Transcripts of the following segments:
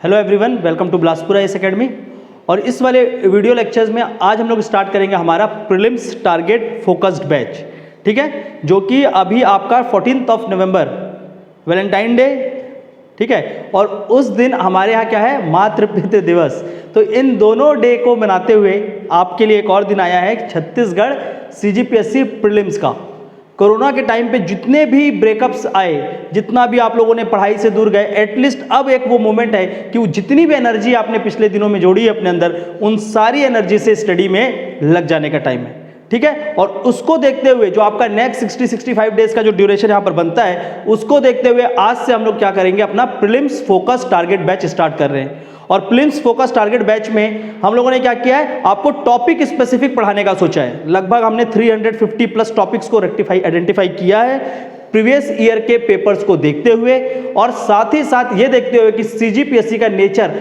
Hello everyone, welcome to Bilaspur IAS academy. और इस वाले वीडियो लेक्चर्स में आज हम लोग स्टार्ट करेंगे हमारा प्रीलिम्स टारगेट फोकस्ड बैच, ठीक है, जो कि अभी आपका 14 नवंबर वैलेंटाइन डे, ठीक है, और उस दिन हमारे यहाँ क्या है, मातृपितृ दिवस। तो इन दोनों डे को मनाते हुए आपके लिए एक और दिन आया है, छत्तीसगढ़ सीजीपीएससी प्रीलिम्स का। कोरोना के टाइम पे जितने भी ब्रेकअप्स आए, जितना भी आप लोगों ने पढ़ाई से दूर गए, एटलीस्ट अब एक वो मोमेंट है कि वो जितनी भी एनर्जी आपने पिछले दिनों में जोड़ी है अपने अंदर, उन सारी एनर्जी से स्टडी में लग जाने का टाइम है, ठीक है। और उसको देखते हुए जो आपका नेक्स्ट 60-65 डेज का जो ड्यूरेशन यहाँ पर बनता है, उसको देखते हुए आज से हम लोग क्या करेंगे, अपना prelims focus target batch start कर रहे हैं। और प्रीलिम्स फोकस टारगेट बैच में हम लोगों ने क्या किया है, आपको टॉपिक स्पेसिफिक पढ़ाने का सोचा है। लगभग हमने 350 प्लस टॉपिक्स को आइडेंटिफाई किया है प्रीवियस ईयर के पेपर्स को देखते हुए, और साथ ही साथ ये देखते हुए कि सीजीपीएससी का नेचर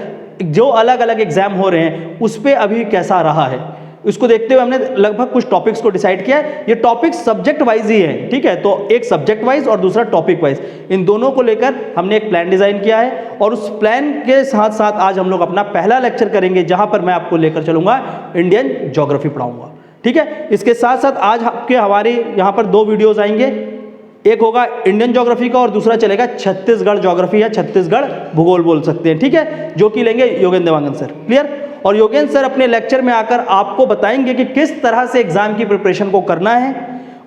जो अलग अलग एग्जाम हो रहे हैं उस पर अभी कैसा रहा है, इसको देखते हुए हमने लगभग कुछ टॉपिक्स को डिसाइड किया है। ये टॉपिक्स सब्जेक्ट वाइज ही है, ठीक है, तो एक सब्जेक्ट वाइज और दूसरा टॉपिक वाइज, इन दोनों को लेकर हमने एक प्लान डिजाइन किया है। और उस प्लान के साथ साथ आज हम लोग अपना पहला लेक्चर करेंगे, जहां पर मैं आपको लेकर चलूंगा इंडियन ज्योग्राफी पढ़ाऊंगा, ठीक है। इसके साथ साथ आज आपके हमारे यहाँ पर दो वीडियोज आएंगे, एक होगा इंडियन ज्योग्राफी का और दूसरा चलेगा छत्तीसगढ़ ज्योग्राफी या छत्तीसगढ़ भूगोल बोल सकते हैं, ठीक है, जो कि लेंगे योगेंद्र देवांगन सर। क्लियर। और योगेंद्र सर अपने लेक्चर में आकर आपको बताएंगे कि किस तरह से एग्जाम की प्रिपरेशन को करना है,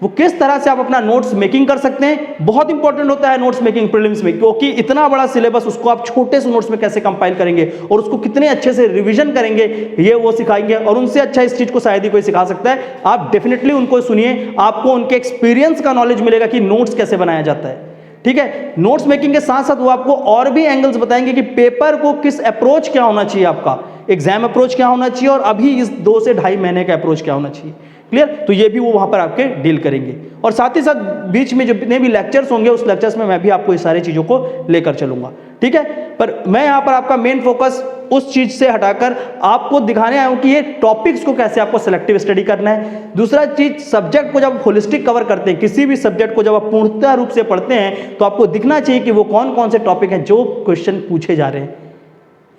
वो किस तरह से आप अपना नोट्स मेकिंग कर सकते हैं। बहुत इंपॉर्टेंट होता है नोट्स मेकिंग प्रीलिम्स में, क्योंकि इतना बड़ा सिलेबस, उसको आप छोटे से नोट्स में कैसे कंपाइल करेंगे और उसको कितने अच्छे से रिवीजन करेंगे, ये वो सिखाएंगे। और उनसे अच्छा इस चीज को शायद ही कोई सिखा सकता है। आप डेफिनेटली उनको सुनिए, आपको उनके एक्सपीरियंस का नॉलेज मिलेगा कि नोट्स कैसे बनाया जाता है, ठीक है। नोट्स मेकिंग के साथ साथ वो आपको और भी एंगल्स बताएंगे कि पेपर को किस अप्रोच क्या होना चाहिए, आपका एग्जाम अप्रोच क्या होना चाहिए, और अभी इस 2 से ढाई महीने का अप्रोच क्या होना चाहिए। क्लियर। तो ये भी वो वहां पर आपके डील करेंगे। और साथ ही साथ बीच में जितने भी लेक्चर्स होंगे, उस लेक्चर्स में मैं भी आपको इस सारी चीजों को लेकर चलूंगा, ठीक है। पर मैं यहाँ पर आपका मेन फोकस उस चीज से हटाकर आपको दिखाने आया हूं कि ये टॉपिक्स को कैसे आपको सिलेक्टिव स्टडी करना है। दूसरा चीज, सब्जेक्ट को जब होलिस्टिक कवर करते हैं, किसी भी सब्जेक्ट को जब आप पूर्णतः रूप से पढ़ते हैं, तो आपको दिखना चाहिए कि वो कौन कौन से टॉपिक हैं जो क्वेश्चन पूछे जा रहे हैं।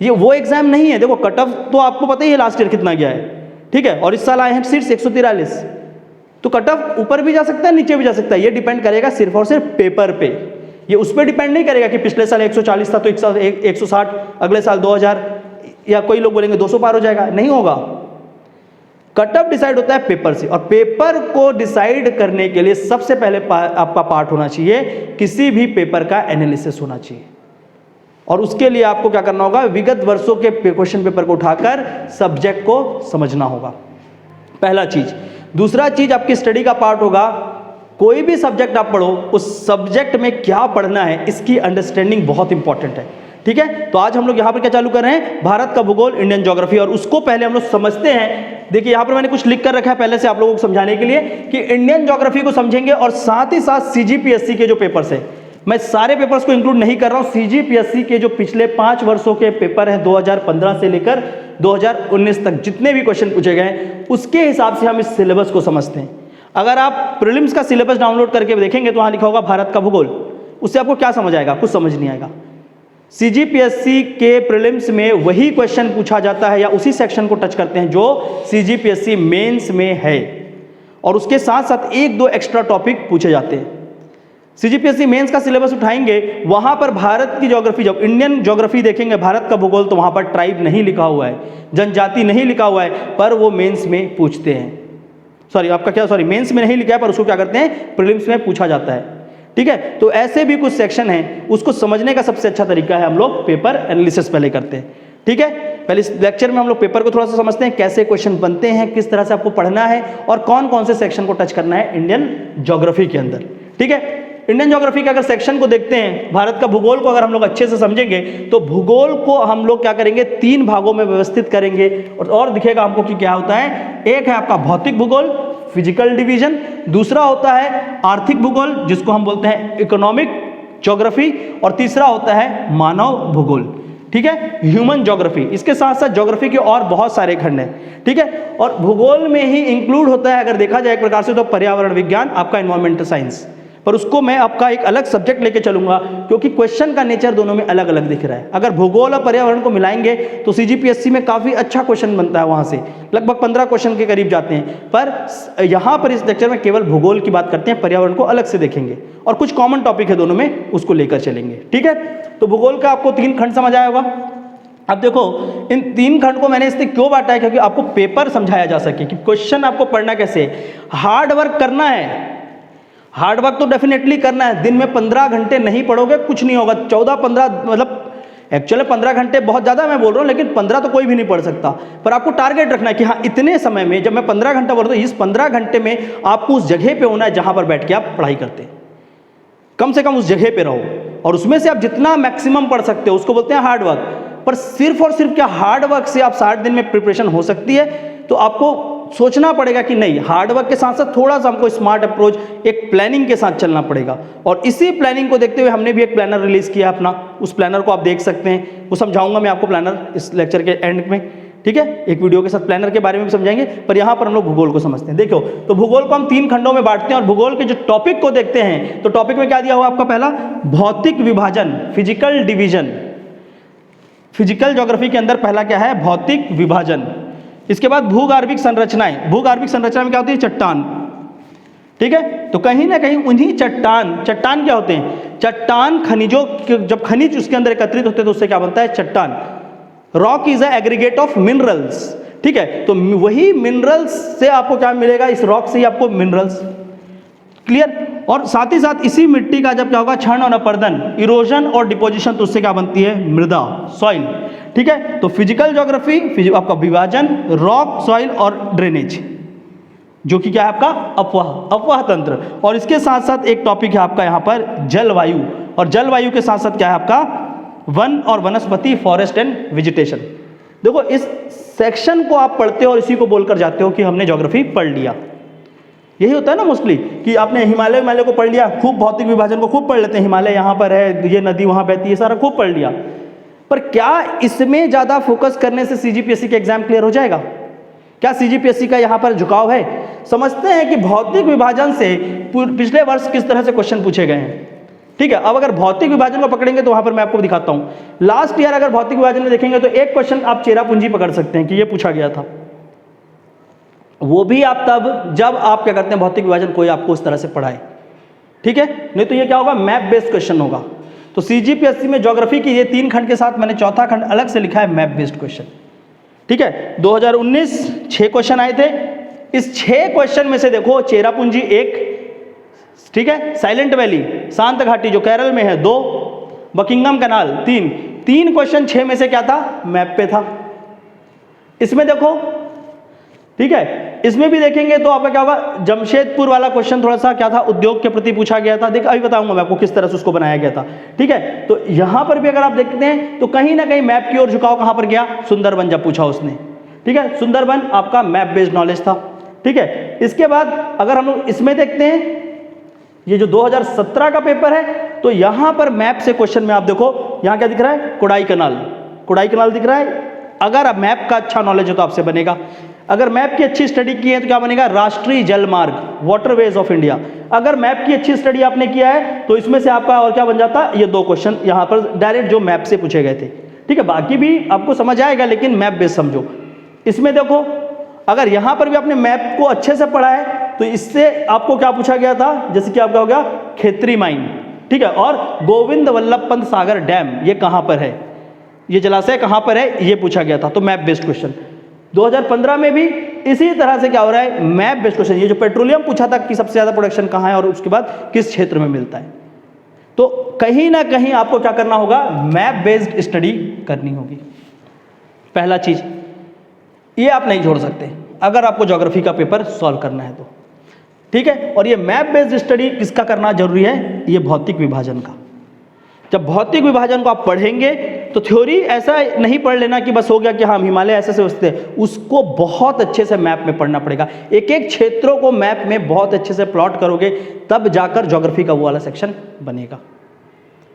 ये वो एग्जाम नहीं है, देखो कट ऑफ तो आपको पता ही है लास्ट ईयर कितना गया है, ठीक है, और इस साल आए हैं सीट्स 143, तो कट ऑफ ऊपर भी जा सकता है, नीचे भी जा सकता है। ये डिपेंड करेगा सिर्फ और सिर्फ पेपर पे, ये उस पर डिपेंड नहीं करेगा कि पिछले साल 140 था तो 160, अगले साल 2000, या कोई लोग बोलेंगे 200 पार हो जाएगा, नहीं होगा। कट ऑफ डिसाइड होता है पेपर से, और पेपर को डिसाइड करने के लिए सबसे पहले आपका पार्ट होना चाहिए, किसी भी पेपर का एनालिसिस होना चाहिए। और उसके लिए आपको क्या करना होगा, विगत वर्षों के क्वेश्चन पेपर को उठाकर सब्जेक्ट को समझना होगा, पहला चीज। दूसरा चीज आपकी स्टडी का पार्ट होगा, कोई भी सब्जेक्ट आप पढ़ो, उस सब्जेक्ट में क्या पढ़ना है, इसकी अंडरस्टैंडिंग बहुत इंपॉर्टेंट है, ठीक है। तो आज हम लोग यहां पर क्या चालू कर रहे हैं, भारत का भूगोल, इंडियन ज्योग्राफी, और उसको पहले हम लोग समझते हैं। देखिए यहां पर मैंने कुछ लिख कर रखा है पहले से आप लोगों को समझाने के लिए कि इंडियन ज्योग्राफी को समझेंगे, और साथ ही साथ सीजीपीएससी के जो पेपर्स है, मैं सारे पेपर्स को इंक्लूड नहीं कर रहा हूं, सीजीपीएससी के जो पिछले 5 वर्षों के पेपर हैं, 2015 से लेकर 2019 तक जितने भी क्वेश्चन पूछे गए, उसके हिसाब से हम इस सिलेबस को समझते हैं। अगर आप प्रीलिम्स का सिलेबस डाउनलोड करके देखेंगे तो वहां लिखा होगा भारत का भूगोल, उससे आपको क्या समझ आएगा, कुछ समझ नहीं आएगा। सीजीपीएससी के प्रीलिम्स में वही क्वेश्चन पूछा जाता है, या उसी सेक्शन को टच करते हैं जो सीजीपीएससी मेंस में है, और उसके साथ साथ 1-2 एक्स्ट्रा टॉपिक पूछे जाते हैं। सीजीपीएससी मेंस का सिलेबस उठाएंगे, वहां पर भारत की ज्योग्राफी, जब इंडियन ज्योग्राफी देखेंगे, भारत का भूगोल, तो वहां पर ट्राइब नहीं लिखा हुआ है, जनजाति नहीं लिखा हुआ है, पर वो मेंस में पूछते हैं। मेंस में नहीं लिखा है, पर उसको क्या करते हैं, प्रीलिम्स में पूछा जाता है, ठीक है। तो ऐसे भी कुछ सेक्शन हैं, उसको समझने का सबसे अच्छा तरीका है हम लोग पेपर एनालिसिस पहले करते हैं, ठीक है। पहले इस लेक्चर में हम लोग पेपर को थोड़ा सा समझते हैं, कैसे क्वेश्चन बनते हैं, किस तरह से आपको पढ़ना है, और कौन कौन से सेक्शन को टच करना है इंडियन ज्योग्राफी के अंदर, ठीक है। इंडियन ज्योग्राफी के अगर सेक्शन को देखते हैं, भारत का भूगोल को अगर हम लोग अच्छे से समझेंगे, तो भूगोल को हम लोग क्या करेंगे, 3 भागों में व्यवस्थित करेंगे, और दिखेगा हमको कि क्या होता है। एक है आपका भौतिक भूगोल, फिजिकल डिवीजन, दूसरा होता है आर्थिक भूगोल, जिसको हम बोलते हैं इकोनॉमिक ज्योग्राफी, और तीसरा होता है मानव भूगोल, ठीक है, ह्यूमन ज्योग्राफी। इसके साथ साथ ज्योग्राफी के और बहुत सारे खंड हैं, ठीक है। और भूगोल में ही इंक्लूड होता है, अगर देखा जाए एक प्रकार से, तो पर्यावरण विज्ञान, आपका एनवायरमेंटल साइंस, पर उसको मैं आपका एक अलग सब्जेक्ट लेके चलूंगा, क्योंकि क्वेश्चन का नेचर दोनों में अलग अलग दिख रहा है। अगर भूगोल और पर्यावरण को मिलाएंगे तो सीजीपीएससी में काफ़ी अच्छा क्वेश्चन बनता है, वहाँ से लगभग 15 क्वेश्चन के करीब जाते हैं। पर यहाँ पर इस लेक्चर में केवल भूगोल की बात करते हैं, पर्यावरण को अलग से देखेंगे और कुछ कॉमन टॉपिक है दोनों में, उसको लेकर चलेंगे। ठीक है, तो भूगोल का आपको 3 खंड समझ आया होगा। अब देखो इन 3 खंड को मैंने इसलिए क्यों बांटा है, क्योंकि आपको पेपर समझाया जा सके कि क्वेश्चन आपको पढ़ना कैसे है। हार्ड वर्क करना है, हार्ड वर्क तो डेफिनेटली करना है। दिन में 15 घंटे नहीं पढ़ोगे कुछ नहीं होगा। 14-15 मतलब एक्चुअली 15 घंटे बहुत ज़्यादा मैं बोल रहा हूँ, लेकिन 15 तो कोई भी नहीं पढ़ सकता। पर आपको टारगेट रखना है कि हाँ इतने समय में, जब मैं 15 घंटा बोल रहा हूँ, इस 15 घंटे में आपको उस जगह पे होना है जहाँ पर बैठ के आप पढ़ाई करते हैं। कम से कम उस जगह पे रहो और उसमें से आप जितना मैक्सिमम पढ़ सकते हो उसको बोलते हैं हार्ड वर्क। पर सिर्फ और सिर्फ क्या हार्ड वर्क से आप 60 दिन में प्रिपरेशन हो सकती है? तो आपको सोचना पड़ेगा कि नहीं, हार्ड वर्क के साथ साथ थोड़ा सा हमको स्मार्ट अप्रोच, एक प्लानिंग के साथ चलना पड़ेगा। और इसी प्लानिंग को देखते हुए हमने भी एक प्लानर रिलीज किया अपना, उस प्लानर को आप देख सकते हैं। वो समझाऊंगा मैं आपको प्लानर इस लेक्चर के एंड में। ठीक है, एक वीडियो के साथ प्लानर के बारे में भी समझाएंगे, पर यहाँ पर हम लोग भूगोल को समझते हैं। देखो तो भूगोल को हम 3 खंडों में बांटते हैं और भूगोल के जो टॉपिक को देखते हैं तो टॉपिक में क्या दिया हुआ आपका, पहला भौतिक विभाजन, फिजिकल डिवीजन। फिजिकल ज्योग्राफी के अंदर पहला क्या है, भौतिक विभाजन। इसके बाद भूगार्भिक संरचनाएं। भूगार्भिक संरचना में क्या होती है, चट्टान। ठीक है, तो कहीं ना कहीं उन्हीं चट्टान क्या होते हैं, चट्टान खनिजों, जब खनिज उसके अंदर एकत्रित होते हैं तो उससे क्या बनता है, चट्टान। Rock is a aggregate of minerals. ठीक है, तो वही मिनरल्स से आपको क्या मिलेगा, इस रॉक से ही आपको मिनरल्स। क्लियर। और साथ ही साथ इसी मिट्टी का जब क्या होगा, क्षरण और अपर्दन, इरोजन और डिपोजिशन, तो उससे क्या बनती है, मृदा, सॉइल। ठीक है, तो फिजिकल ज्योग्राफी आपका विभाजन, रॉक, सॉइल और ड्रेनेज, जो कि क्या है आपका अपवाह तंत्र। और इसके साथ साथ एक टॉपिक है आपका यहाँ पर जलवायु, और जलवायु के साथ साथ क्या है आपका वन और वनस्पति, फॉरेस्ट एंड वेजिटेशन। देखो इस सेक्शन को आप पढ़ते हो और इसी को बोलकर जाते हो कि हमने ज्योग्राफी पढ़ लिया। यही होता है ना मोस्टली कि आपने हिमालय को पढ़ लिया, खूब भौतिक विभाजन को खूब पढ़ लेते हैं, हिमालय यहाँ पर है, ये नदी वहाँ बहती है, सारा खूब पढ़ लिया। पर क्या इसमें ज़्यादा फोकस करने से सीजीपीएससी का एग्जाम क्लियर हो जाएगा? क्या सीजीपीएससी का यहाँ पर झुकाव है? समझते हैं कि भौतिक विभाजन से पिछले वर्ष किस तरह से क्वेश्चन पूछे गए हैं। ठीक है, अब अगर भौतिक विभाजन को पकड़ेंगे तो वहाँ पर मैं आपको दिखाता हूँ। लास्ट ईयर अगर भौतिक विभाजन में देखेंगे तो एक क्वेश्चन आप चेरापूंजी पकड़ सकते हैं कि ये पूछा गया था। वो भी आप तब जब आप क्या करते हैं, भौतिक विभाजन कोई आपको उस तरह से पढ़ाए। ठीक है, नहीं तो ये क्या होगा, मैप बेस्ड क्वेश्चन होगा। तो सीजीपीएससी में ज्योग्राफी की ये 3 खंड के साथ मैंने चौथा खंड अलग से लिखा है, मैप बेस्ड क्वेश्चन। ठीक है, 2019 6 क्वेश्चन आए थे। इस 6 क्वेश्चन में से देखो चेरापूंजी 1, ठीक है, साइलेंट वैली, शांत घाटी जो केरल में है 2, बकिंगम कैनाल 3 क्वेश्चन 6 में से क्या था, मैप पे था। इसमें देखो, ठीक है, इसमें भी देखेंगे तो आपका क्या होगा, जमशेदपुर वाला क्वेश्चन थोड़ा सा क्या था, उद्योग के प्रति पूछा गया था। देख अभी बताऊंगा मैं आपको किस तरह से उसको बनाया गया था। ठीक है, तो यहां पर भी अगर आप देखते हैं तो कहीं ना कहीं मैप की ओर झुकाव कहां पर गया, सुंदरबन जब पूछा उसने। ठीक है, सुंदरबन आपका मैप बेस्ड नॉलेज था। ठीक है, इसके बाद अगर हम लोग इसमें देखते हैं, ये जो 2017 का पेपर है, तो यहां पर मैप से क्वेश्चन में आप देखो, यहां क्या दिख रहा है, कोडाई कनाल दिख रहा है। अगर आप मैप का अच्छा नॉलेज हो तो आपसे बनेगा। अगर मैप की अच्छी स्टडी की है तो क्या बनेगा, राष्ट्रीय जलमार्ग, वाटरवेज ऑफ इंडिया। अगर मैप की अच्छी स्टडी आपने किया है तो इसमें से आपका और क्या बन जाता, ये 2 क्वेश्चन यहां पर डायरेक्ट जो मैप से पूछे गए थे। ठीक है, बाकी भी आपको समझ आएगा लेकिन मैप बेस समझो। इसमें देखो, अगर यहां पर भी आपने मैप को अच्छे से पढ़ा है तो इससे आपको क्या पूछा गया था, जैसे कि आपका हो गया खेतरी माइन। ठीक है, और गोविंद वल्लभ पंत सागर डैम ये कहां पर है, ये जलाशय कहां पर है, ये पूछा गया था। तो मैप बेस्ड क्वेश्चन 2015 में भी इसी तरह से क्या हो रहा है, मैप बेस्ड क्वेश्चन। ये जो पेट्रोलियम पूछा था कि सबसे ज्यादा प्रोडक्शन कहां है और उसके बाद किस क्षेत्र में मिलता है। तो कहीं ना कहीं आपको क्या करना होगा, मैप बेस्ड स्टडी करनी होगी। पहला चीज ये आप नहीं छोड़ सकते अगर आपको ज्योग्राफी का पेपर सॉल्व करना है तो। ठीक है, और ये मैप बेस्ड स्टडी किसका करना जरूरी है, ये भौतिक विभाजन का। जब भौतिक विभाजन को आप पढ़ेंगे तो थ्योरी ऐसा नहीं पढ़ लेना कि बस हो गया कि हम हिमालय ऐसे से उससे, उसको बहुत अच्छे से मैप में पढ़ना पड़ेगा। एक एक क्षेत्रों को मैप में बहुत अच्छे से प्लॉट करोगे तब जाकर ज्योग्राफी का वो वाला सेक्शन बनेगा।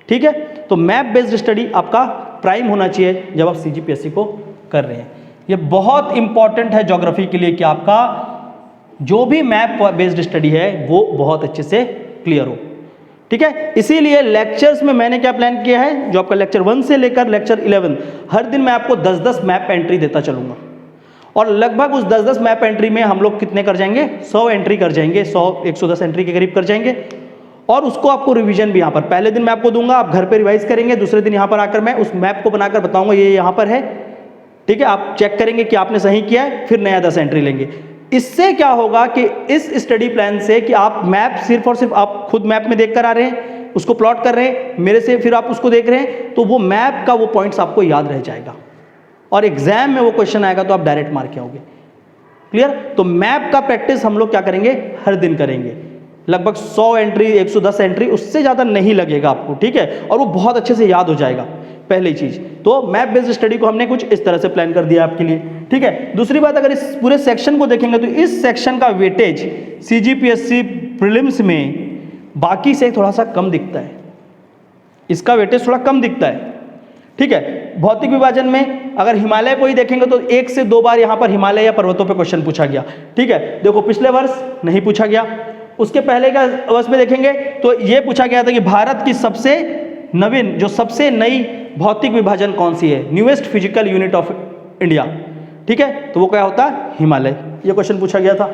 ठीक है, तो मैप बेस्ड स्टडी आपका प्राइम होना चाहिए जब आप सीजीपीएससी को कर रहे हैं। ये बहुत इंपॉर्टेंट है ज्योग्राफी के लिए कि आपका जो भी मैप बेस्ड स्टडी है वो बहुत अच्छे से क्लियर हो। ठीक है। इसीलिए लेक्चर्स में मैंने क्या प्लान किया है, जो आपका लेक्चर 1 से लेकर लेक्चर 11 हर दिन मैं आपको 10-10 मैप एंट्री देता चलूंगा, और लगभग उस 10-10 मैप एंट्री में हम लोग कितने कर जाएंगे, 100 एंट्री कर जाएंगे, 100-110 एंट्री के करीब कर जाएंगे। और उसको आपको रिवीजन भी यहाँ पर पहले दिन मैं आपको दूंगा, आप घर पे रिवाइज करेंगे, दूसरे दिन यहाँ पर आकर मैं उस मैप को बनाकर बताऊंगा ये यहाँ पर है, ठीक है। आप चेक करेंगे कि आपने सही किया है, फिर नया 10 एंट्री लेंगे। इससे क्या होगा कि इस स्टडी प्लान से कि आप मैप सिर्फ और सिर्फ आप खुद मैप में देख कर आ रहे हैं, उसको प्लॉट कर रहे हैं मेरे से, फिर आप उसको देख रहे हैं, तो वो मैप का वो पॉइंट्स आपको याद रह जाएगा और एग्जाम में वो क्वेश्चन आएगा तो आप डायरेक्ट मार के आओगे। क्लियर। तो मैप का प्रैक्टिस हम लोग क्या करेंगे, हर दिन करेंगे, लगभग 100 एंट्री 110 एंट्री, उससे ज़्यादा नहीं लगेगा आपको, ठीक है, और वो बहुत अच्छे से याद हो जाएगा। पहली चीज़ तो मैप बेस्ड स्टडी को हमने कुछ इस तरह से प्लान कर दिया आपके लिए, ठीक है। दूसरी बात, अगर इस पूरे सेक्शन को देखेंगे तो इस सेक्शन का वेटेज CGPSC प्रीलिम्स में बाकी से थोड़ा सा कम दिखता है, इसका वेटेज थोड़ा कम दिखता है, ठीक है। भौतिक विभाजन में अगर हिमालय को ही देखेंगे तो 1 से 2 बार यहाँ पर हिमालय या पर्वतों पे क्वेश्चन पूछा गया, ठीक है। देखो पिछले वर्ष नहीं पूछा गया, उसके पहले का वर्ष में देखेंगे तो ये पूछा गया था कि भारत की सबसे नवीन, जो सबसे नई भौतिक विभाजन कौन सी है, newest physical unit of India, ठीक है, तो वो क्या होता है, हिमालय, ये क्वेश्चन पूछा गया था।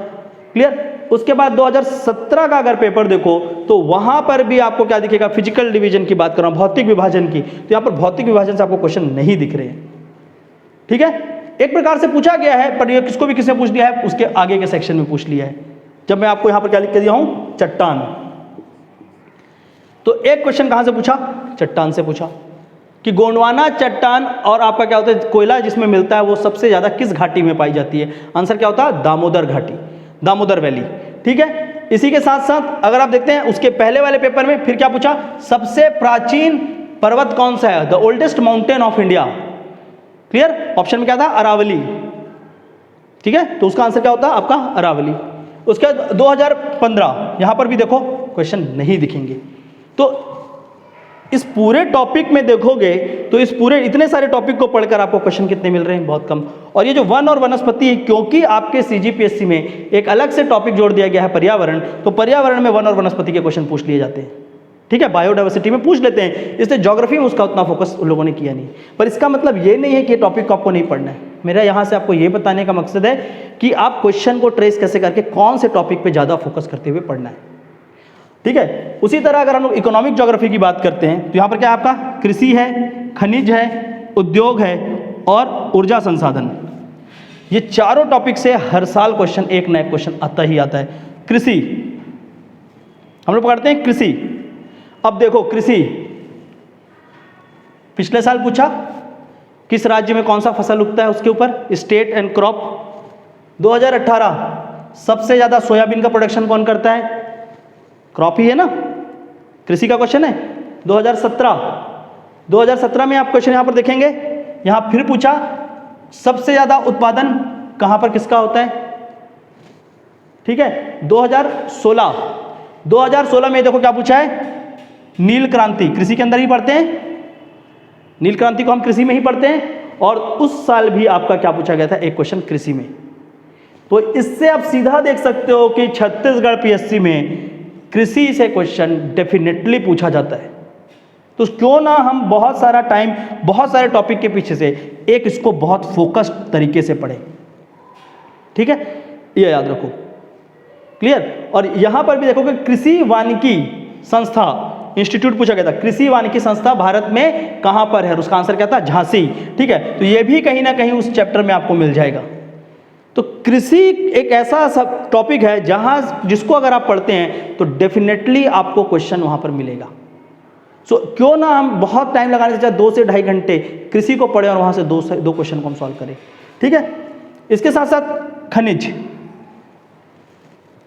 क्लियर। उसके बाद 2017 का अगर पेपर देखो तो वहां पर भी आपको क्या दिखेगा, फिजिकल डिवीजन की बात कर रहा हूं, भौतिक विभाजन की, तो यहां पर भौतिक विभाजन से आपको क्वेश्चन नहीं दिख रहे हैं, ठीक है। एक प्रकार से पूछा गया है, पर ये किसको भी किसने पूछ लिया है, उसके आगे के सेक्शन में पूछ लिया है। जब मैं आपको यहां पर क्या लिख के दिया हूं, चट्टान, तो एक क्वेश्चन कहां से पूछा, चट्टान से पूछा कि गोंडवाना चट्टान और आपका क्या होता है, कोयला जिसमें मिलता है वो सबसे ज्यादा किस घाटी में पाई जाती है, आंसर क्या होता है, दामोदर घाटी, दामोदर वैली, ठीक है। इसी के साथ साथ अगर आप देखते हैं उसके पहले वाले पेपर में फिर क्या पूछा, सबसे प्राचीन पर्वत कौन सा है, the oldest mountain of India. Clear. Option में क्या था, अरावली, ठीक है, तो उसका आंसर क्या होता है आपका, अरावली। उसके बाद 2015 यहां पर भी देखो क्वेश्चन नहीं दिखेंगे। तो इस पूरे टॉपिक में देखोगे तो इस पूरे इतने सारे टॉपिक को पढ़कर आपको क्वेश्चन कितने मिल रहे हैं, बहुत कम। और ये जो वन और वनस्पति है, क्योंकि आपके CGPSC में एक अलग से टॉपिक जोड़ दिया गया है पर्यावरण, तो पर्यावरण में वन और वनस्पति के क्वेश्चन पूछ लिए जाते हैं, ठीक है, बायोडाइवर्सिटी में पूछ लेते हैं, इसलिए ज्योग्राफी में उसका उतना फोकस उन लोगों ने किया नहीं। पर इसका मतलब ये नहीं है कि टॉपिक को आपको नहीं पढ़ना है, मेरा यहाँ से आपको ये बताने का मकसद है कि आप क्वेश्चन को ट्रेस कैसे करके कौन से टॉपिक पे ज़्यादा फोकस करते हुए पढ़ना है, ठीक है। उसी तरह अगर हम लोग इकोनॉमिक ज्योग्राफी की बात करते हैं तो यहाँ पर क्या आपका कृषि है, खनिज है, उद्योग है और ऊर्जा संसाधन, ये चारों टॉपिक से हर साल क्वेश्चन, एक नया क्वेश्चन आता ही आता है। कृषि हम लोग पढ़ते हैं, कृषि, अब देखो कृषि पिछले साल पूछा किस राज्य में कौन सा फसल उगता है, उसके ऊपर स्टेट एंड क्रॉप। 2018 सबसे ज्यादा सोयाबीन का प्रोडक्शन कौन करता है, क्रॉप ही है ना, कृषि का क्वेश्चन है। 2017 में आप क्वेश्चन यहां पर देखेंगे, यहां फिर पूछा सबसे ज्यादा उत्पादन कहां पर किसका होता है, ठीक है। 2016 में देखो क्या पूछा है, नील क्रांति, कृषि के अंदर ही पढ़ते हैं, नील क्रांति को हम कृषि में ही पढ़ते हैं, और उस साल भी आपका क्या पूछा गया था, एक क्वेश्चन कृषि में। तो इससे आप सीधा देख सकते हो कि छत्तीसगढ़ PSC में कृषि से क्वेश्चन डेफिनेटली पूछा जाता है। तो क्यों ना हम बहुत सारा टाइम बहुत सारे टॉपिक के पीछे से एक इसको बहुत फोकस्ड तरीके से पढ़ें, ठीक है, ये याद रखो। क्लियर। और यहां पर भी देखोगे कृषि वानिकी संस्था इंस्टीट्यूट पूछा गया था, कृषि वानिकी संस्था भारत में कहां पर है, उसका आंसर क्या था, झांसी, ठीक है। तो ये भी कहीं ना कहीं उस चैप्टर में आपको मिल जाएगा। तो कृषि एक ऐसा सब टॉपिक है जहां जिसको अगर आप पढ़ते हैं तो डेफिनेटली आपको क्वेश्चन वहां पर मिलेगा। सो क्यों ना हम बहुत टाइम लगाने से 2 से ढाई घंटे कृषि को पढ़ें और वहां से दो क्वेश्चन को हम सॉल्व करें, ठीक है। इसके साथ साथ खनिज,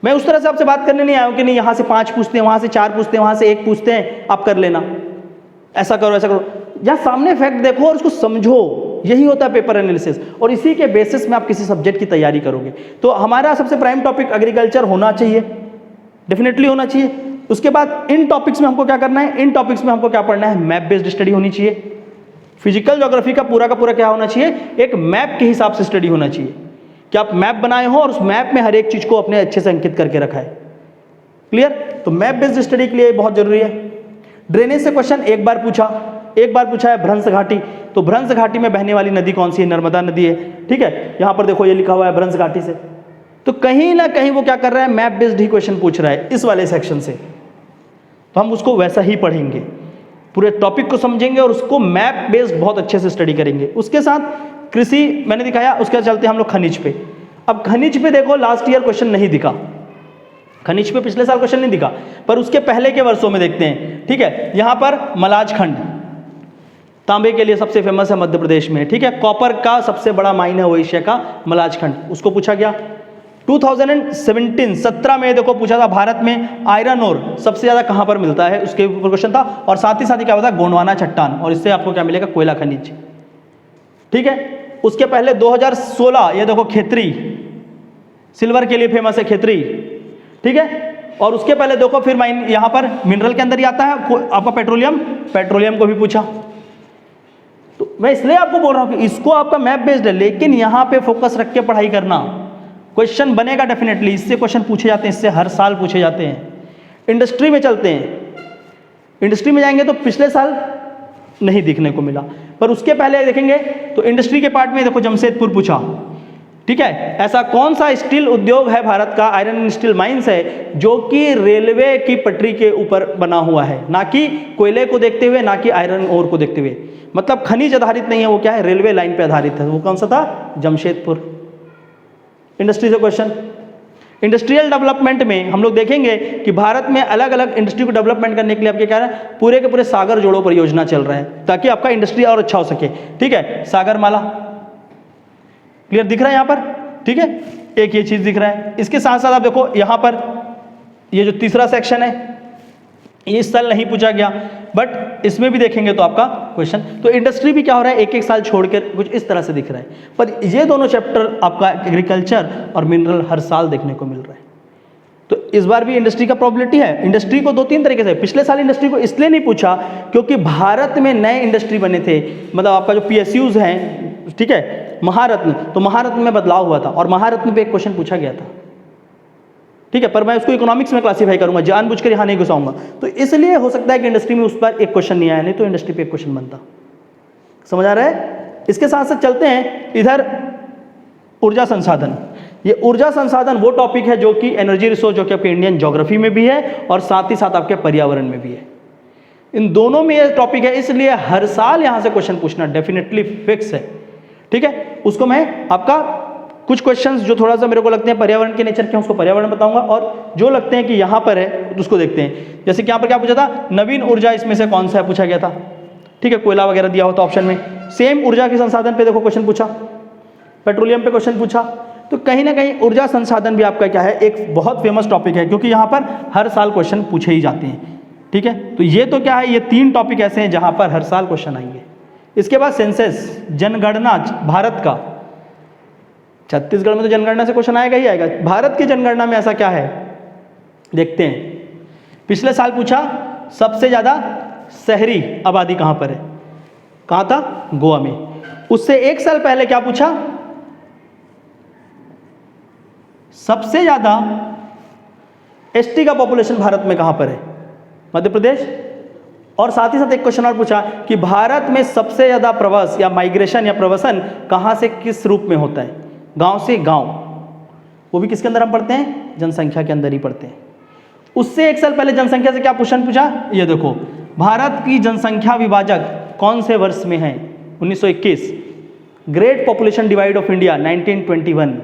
मैं उस तरह से आपसे बात करने नहीं आया हूं कि नहीं यहां से 5 पूछते हैं, वहां से 4 पूछते हैं, वहां से 1 पूछते हैं, आप कर लेना, ऐसा करो ऐसा करो। या सामने फैक्ट देखो और उसको समझो, यही होता है पेपर एनालिसिस, और इसी के बेसिस में आप किसी सब्जेक्ट की तैयारी करोगे। तो हमारा सबसे प्राइम टॉपिक एग्रीकल्चर होना चाहिए, डेफिनेटली होना चाहिए। उसके बाद इन टॉपिक्स में हमको क्या करना है, इन टॉपिक्स में हमको क्या पढ़ना है, मैप बेस्ड स्टडी होनी चाहिए। फिजिकल ज्योग्राफी का पूरा क्या होना चाहिए, एक मैप के हिसाब से स्टडी होना चाहिए कि आप मैप बनाए हो और उस मैप में हर एक चीज को अपने अच्छे से अंकित करके रखा है। क्लियर। तो मैप बेस्ड स्टडी के लिए बहुत जरूरी है। ड्रेनेज से क्वेश्चन एक बार पूछा है भ्रंश घाटी, तो भ्रंश घाटी में बहने वाली नदी कौन सी है? नर्मदा नदी है। ठीक है, यहां पर देखो ये लिखा हुआ है भ्रंश घाटी से। तो कहीं ना कहीं वो क्या कर रहा है, मैप बेस्ड ही क्वेश्चन पूछ रहा है इस वाले सेक्शन से, तो हम उसको वैसा ही पढ़ेंगे, पूरे टॉपिक को समझेंगे और उसको मैप बेस्ड बहुत अच्छे से स्टडी करेंगे। उसके साथ कृषि मैंने दिखाया, उसके बाद चलते हैं हम लोग खनिज पे। अब खनिज पे देखो लास्ट ईयर क्वेश्चन नहीं दिखा, खनिज पे पिछले साल क्वेश्चन नहीं दिखा, पर उसके पहले के वर्षों में देखते हैं। ठीक है, यहां पर मलाज खंड तांबे के लिए सबसे फेमस है मध्य प्रदेश में। ठीक है, कॉपर का सबसे बड़ा माइन है वो एशिया का मलाज खंड, उसको पूछा गया। 2017 में देखो पूछा था भारत में आयरन ओर सबसे ज्यादा कहां पर मिलता है, उसके ऊपर क्वेश्चन था। और साथ ही क्या होता है, गोंडवाना चट्टान, और इससे आपको क्या मिलेगा, कोयला खनिज। ठीक है, उसके पहले 2016 ये देखो खेतरी, सिल्वर के लिए फेमस है खेतरी। ठीक है, और उसके पहले देखो फिर माइन यहां पर मिनरल के अंदर ही आता है आपका पेट्रोलियम को भी पूछा। तो मैं इसलिए आपको बोल रहा हूं कि इसको आपका मैप बेस्ड है, लेकिन यहां पे फोकस रख के पढ़ाई करना, क्वेश्चन बनेगा डेफिनेटली, इससे क्वेश्चन पूछे जाते हैं, इससे हर साल पूछे जाते हैं। इंडस्ट्री में चलते हैं, इंडस्ट्री में जाएंगे तो पिछले साल नहीं दिखने को मिला, पर उसके पहले देखेंगे तो इंडस्ट्री के पार्ट में देखो जमशेदपुर पूछा। ठीक है, ऐसा कौन सा स्टील उद्योग है भारत का, आयरन एंड स्टील माइंस है, जो कि रेलवे की पटरी के ऊपर बना हुआ है, ना कि कोयले को देखते हुए, ना कि आयरन ओर को देखते हुए, मतलब खनिज आधारित नहीं है वो, क्या है, रेलवे लाइन पे आधारित है। वो कौन सा था, जमशेदपुर। इंडस्ट्री से क्वेश्चन। इंडस्ट्रियल डेवलपमेंट में हम लोग देखेंगे कि भारत में अलग अलग इंडस्ट्री को डेवलपमेंट करने के लिए आपके क्या है, पूरे के पूरे सागर जोड़ो परियोजना चल रहा है, ताकि आपका इंडस्ट्री और अच्छा हो सके। ठीक है, सागरमाला क्लियर दिख रहा है यहाँ पर। ठीक है, एक ये चीज दिख रहा है। इसके साथ साथ आप देखो यहाँ पर ये जो तीसरा सेक्शन है, ये इस साल नहीं पूछा गया, बट इसमें भी देखेंगे तो आपका क्वेश्चन। तो इंडस्ट्री भी क्या हो रहा है, एक एक साल छोड़कर कुछ इस तरह से दिख रहा है, पर ये दोनों चैप्टर आपका एग्रीकल्चर और मिनरल हर साल देखने को मिल रहा है। तो इस बार भी इंडस्ट्री का प्रॉबिलिटी है। इंडस्ट्री को 2-3 तरीके से, पिछले साल इंडस्ट्री को इसलिए नहीं पूछा क्योंकि भारत में नए इंडस्ट्री बने थे, मतलब आपका जो PSUs हैं, ठीक है, महारत्न, तो महारत्न में बदलाव हुआ था और महारत्न पे एक क्वेश्चन पूछा गया था। ठीक है, पर मैं उसको इकोनॉमिक्स में क्लासीफाई करूंगा, जानबूझकर यहाँ नहीं घुसाऊंगा। तो इसलिए हो सकता है कि इंडस्ट्री में उस पर एक क्वेश्चन नहीं आया, नहीं तो इंडस्ट्री पे एक क्वेश्चन बनता। समझ आ रहा है। इसके साथ साथ चलते हैं इधर ऊर्जा संसाधन। ये ऊर्जा संसाधन वो टॉपिक है जो कि एनर्जी रिसोर्स, जो कि आपके इंडियन ज्योग्राफी में भी है और साथ ही साथ आपके पर्यावरण में भी है। इन दोनों में ये टॉपिक है, इसलिए हर साल यहां से क्वेश्चन पूछना डेफिनेटली फिक्स है। ठीक है, उसको मैं आपका कुछ क्वेश्चंस जो थोड़ा सा मेरे को लगते हैं पर्यावरण के नेचर के, उसको पर्यावरण बताऊंगा, और जो लगते हैं कि यहाँ पर है उसको देखते हैं। जैसे कि यहाँ पर क्या पूछा था, नवीन ऊर्जा इसमें से कौन सा है, पूछा गया था। ठीक है, कोयला वगैरह दिया होता ऑप्शन में। सेम ऊर्जा के संसाधन पे देखो क्वेश्चन पूछा, पेट्रोलियम पे क्वेश्चन पूछा। तो कहीं ना कहीं ऊर्जा संसाधन भी आपका क्या है, एक बहुत फेमस टॉपिक है, क्योंकि यहाँ पर हर साल क्वेश्चन पूछे ही जाते हैं। ठीक है, तो ये तो क्या है, ये 3 टॉपिक ऐसे हैं जहाँ पर हर साल क्वेश्चन आएंगे। इसके बाद सेंसस, जनगणना भारत का, छत्तीसगढ़ में तो जनगणना से क्वेश्चन आएगा ही आएगा। भारत की जनगणना में ऐसा क्या है, देखते हैं। पिछले साल पूछा सबसे ज्यादा शहरी आबादी कहां पर है, कहां था, गोवा में। उससे एक साल पहले क्या पूछा, सबसे ज्यादा एसटी का पॉपुलेशन भारत में कहां पर है, मध्य प्रदेश। और साथ ही साथ एक क्वेश्चन और पूछा कि भारत में सबसे ज्यादा प्रवास या माइग्रेशन या प्रवासन कहां से किस रूप में होता है, गांव से गांव। वो भी किसके अंदर हम पढ़ते हैं, जनसंख्या के अंदर ही पढ़ते हैं। उससे एक साल पहले जनसंख्या से क्या क्वेश्चन पूछा, ये देखो, भारत की जनसंख्या विभाजक कौन से वर्ष में है, 1921। Great population divide of India 1921।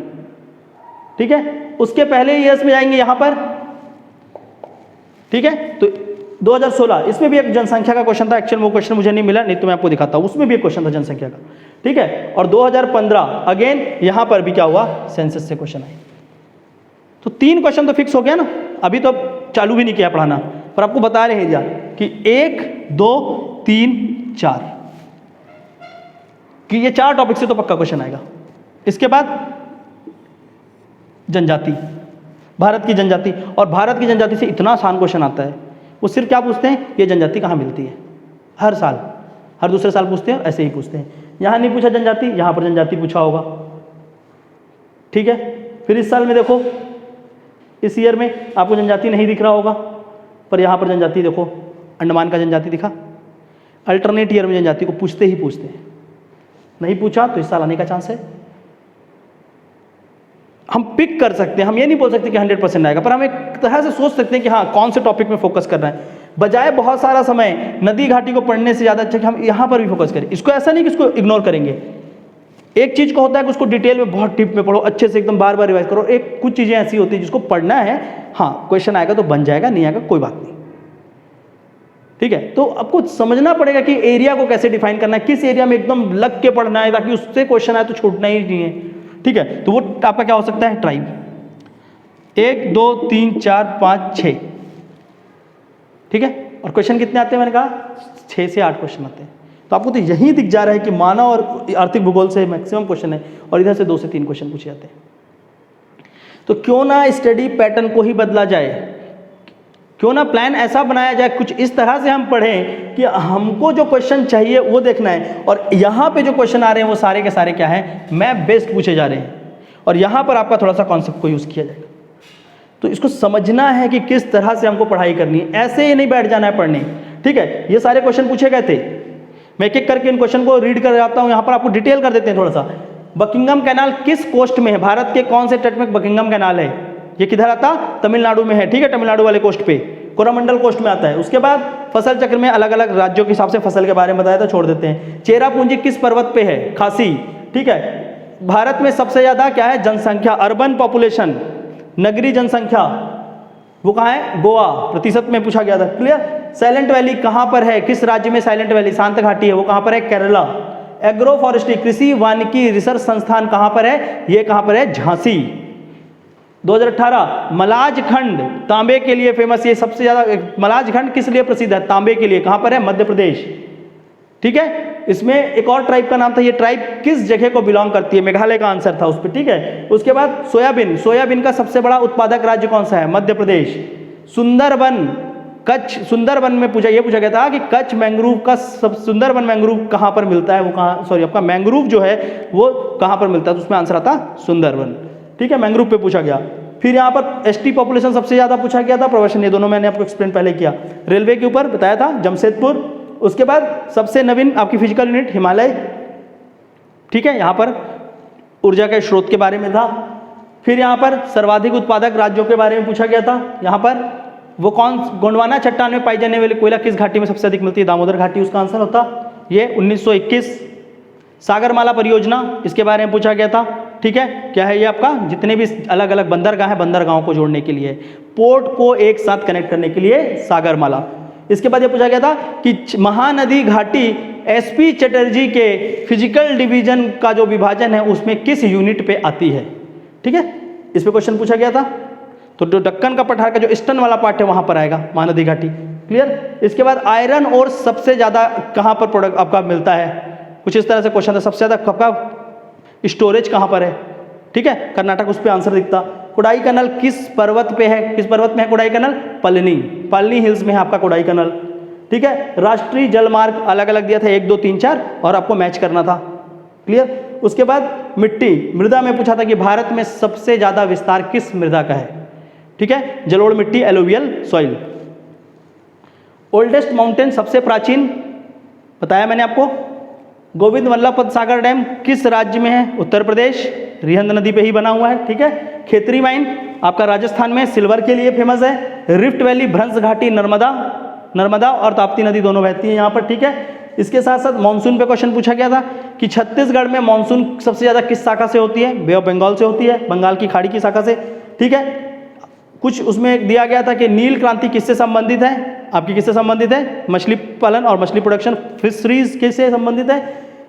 ठीक है, उसके पहले ईयर्स में जाएंगे यहां पर। ठीक है, तो 2016 इसमें भी एक जनसंख्या का क्वेश्चन था। एक्चुअल वो क्वेश्चन मुझे नहीं मिला, नहीं तो मैं आपको दिखाता हूं, उसमें भी एक क्वेश्चन था जनसंख्या का। ठीक है, और 2015 अगेन यहां पर भी क्या हुआ, सेंसस से क्वेश्चन आए। तो 3 क्वेश्चन तो फिक्स हो गया ना। अभी तो चालू भी नहीं किया पढ़ाना, पर आपको बता रहे हैं कि 1, 2, 3, 4 कि ये 4 टॉपिक से तो पक्का क्वेश्चन आएगा। इसके बाद जनजाति, भारत की जनजाति, और भारत की जनजाति से इतना आसान क्वेश्चन आता है। वो सिर्फ क्या पूछते हैं, ये जनजाति कहाँ मिलती है, हर साल, हर दूसरे साल पूछते हैं, ऐसे ही पूछते हैं। यहाँ नहीं पूछा जनजाति, यहाँ पर जनजाति पूछा होगा। ठीक है, फिर इस साल में देखो, इस ईयर में आपको जनजाति नहीं दिख रहा होगा, पर यहाँ पर जनजाति देखो, अंडमान का जनजाति दिखा, अल्टरनेट ईयर में जनजाति को पूछते ही पूछते हैं, नहीं पूछा तो इस साल आने का चांस है। हम पिक कर सकते हैं, हम ये नहीं बोल सकते कि 100% आएगा, पर हम एक तरह से सोच सकते हैं कि हाँ कौन से टॉपिक में फोकस करना है, बजाय बहुत सारा समय नदी घाटी को पढ़ने से ज़्यादा अच्छा कि हम यहाँ पर भी फोकस करें। इसको ऐसा नहीं कि इसको इग्नोर करेंगे, एक चीज़ को होता है कि उसको डिटेल में बहुत डीप में पढ़ो, अच्छे से एकदम बार बार रिवाइज करो। एक कुछ चीज़ें ऐसी होती है जिसको पढ़ना है, हाँ क्वेश्चन आएगा तो बन जाएगा, नहीं आएगा कोई बात नहीं, ठीक है। तो आपको समझना पड़ेगा कि एरिया को कैसे डिफाइन करना है, किस एरिया में एकदम लग के पढ़ना है ताकि उससे क्वेश्चन आए तो छूटना ही नहीं है, ठीक है। तो वो आपका क्या हो सकता है, ट्राइब 1 2 3 4 5 6, ठीक है। और क्वेश्चन कितने आते हैं, मैंने कहा 6 से 8 क्वेश्चन आते हैं। तो आपको तो यही दिख जा रहा है कि मानव और आर्थिक भूगोल से मैक्सिमम क्वेश्चन है और इधर से 2 से 3 क्वेश्चन पूछे जाते हैं। तो क्यों ना स्टडी पैटर्न को ही बदला जाए, क्यों ना प्लान ऐसा बनाया जाए, कुछ इस तरह से हम पढ़ें कि हमको जो क्वेश्चन चाहिए वो देखना है, और यहाँ पे जो क्वेश्चन आ रहे हैं वो सारे के सारे क्या हैं, मैप बेस्ड पूछे जा रहे हैं, और यहाँ पर आपका थोड़ा सा कॉन्सेप्ट को यूज़ किया जाएगा। तो इसको समझना है कि किस तरह से हमको पढ़ाई करनी है, ऐसे ही नहीं बैठ जाना है पढ़ने, ठीक है। ये सारे क्वेश्चन पूछे गए थे, मैं एक एक करके इन क्वेश्चन को रीड कर जाता हूँ, यहाँ पर आपको डिटेल कर देते हैं थोड़ा सा। बकिंगम कैनाल किस कोस्ट में है, भारत के कौन से तट में बकिंगम कैनाल है, ये किधर आता, तमिलनाडु में है, ठीक है, तमिलनाडु वाले कोस्ट पे, कोरोमंडल कोस्ट में आता है। उसके बाद फसल चक्र में अलग अलग राज्यों के हिसाब से फसल के बारे में बताया था, छोड़ देते हैं। चेरापूंजी किस पर्वत पे है, खासी, ठीक है। भारत में सबसे ज्यादा क्या है, जनसंख्या, अर्बन पॉपुलेशन, नगरीय जनसंख्या, वो कहाँ है, गोवा, प्रतिशत में पूछा गया था, क्लियर। साइलेंट वैली कहाँ पर है, किस राज्य में साइलेंट वैली, शांत घाटी है, वो कहाँ पर है, केरला। एग्रो फॉरेस्ट्री, कृषि वानिकी रिसर्च संस्थान कहाँ पर है, ये कहाँ पर है, झांसी। 2018 मलाज खंड तांबे के लिए फेमस, ये सबसे ज्यादा, मलाज खंड किस लिए प्रसिद्ध है, तांबे के लिए, कहाँ पर है, मध्य प्रदेश, ठीक है। इसमें एक और ट्राइब का नाम था, ये ट्राइब किस जगह को बिलोंग करती है, मेघालय का आंसर था उस पर, ठीक है। उसके बाद सोयाबीन, सोयाबीन का सबसे बड़ा उत्पादक राज्य कौन सा है, मध्य प्रदेश। सुंदरबन, कच्छ, सुंदरबन में ये पूछा गया था कि कच्छ मैंग्रोव का सुंदरबन मैंग्रोव कहाँ पर मिलता है, वो कहाँ, सॉरी आपका मैंग्रोव जो है वो कहाँ पर मिलता है, तो उसमें आंसर आता सुंदरबन, ठीक है, मैंग्रोव पे पूछा गया। फिर यहाँ पर एसटी पॉपुलेशन सबसे ज्यादा पूछा गया था, प्रोफेशन, ये दोनों मैंने आपको एक्सप्लेन पहले किया। रेलवे के ऊपर बताया था, जमशेदपुर। उसके बाद सबसे नवीन आपकी फिजिकल यूनिट हिमालय, ठीक है, यहाँ पर ऊर्जा के स्रोत के बारे में था। फिर यहाँ पर सर्वाधिक उत्पादक राज्यों के बारे में पूछा गया था, यहाँ पर वो कौन, गोंडवाना चट्टान में पाई जाने वाली कोयला किस घाटी में सबसे अधिक मिलती है, दामोदर घाटी, उसका आंसर होता ये 1921। सागरमाला परियोजना, इसके बारे में पूछा गया था, ठीक है। क्या है ये आपका, जितने भी अलग अलग बंदरगाह हैं, बंदरगाहों को जोड़ने के लिए, पोर्ट को एक साथ कनेक्ट करने के लिए सागरमाला। इसके बाद ये पूछा गया था कि महानदी घाटी एसपी चटर्जी के फिजिकल डिवीजन का जो विभाजन है उसमें किस यूनिट पे आती है, ठीक है, इस पे क्वेश्चन पूछा गया था। तो जो दक्कन का पठार का जो ईस्टर्न वाला पार्ट है वहां पर आएगा महानदी घाटी, क्लियर। इसके बाद आयरन और सबसे ज्यादा कहां पर प्रोडक्ट आपका मिलता है, कुछ इस तरह से क्वेश्चन था, सबसे ज्यादा आपका स्टोरेज कहां पर है, ठीक है, कर्नाटक, उस पर आंसर दिखता। कोडाईकनाल किस पर्वत पे है, किस पर्वत में है कोडाईकनाल, पलनी, पलनी हिल्स में है आपका कोडाईकनाल, ठीक है। राष्ट्रीय जलमार्ग अलग अलग दिया था, 1 2 3 4, और आपको मैच करना था, क्लियर। उसके बाद मिट्टी, मृदा में पूछा था कि भारत में सबसे ज्यादा विस्तार किस मृदा का है, ठीक है, जलोढ़ मिट्टी, एलुवियल सॉइल। ओल्डेस्ट माउंटेन, सबसे प्राचीन, बताया मैंने आपको, गोविंद वल्लभ पंत सागर डैम किस राज्य में है, उत्तर प्रदेश, रिहंद नदी पे ही बना हुआ है, ठीक है। खेतरी माइन आपका राजस्थान में सिल्वर के लिए फेमस है। रिफ्ट वैली, भ्रंश घाटी, नर्मदा और ताप्ती नदी दोनों बहती है यहाँ पर, ठीक है। इसके साथ साथ मानसून पे क्वेश्चन पूछा गया था कि छत्तीसगढ़ में मानसून सबसे ज्यादा किस शाखा से होती है, बे ऑफ बंगाल से होती है, बंगाल की खाड़ी की शाखा से, ठीक है। कुछ उसमें दिया गया था कि नील क्रांति किससे संबंधित है, आपकी किससे संबंधित है, मछली पालन और मछली प्रोडक्शन, फिशरीज किससे संबंधित है।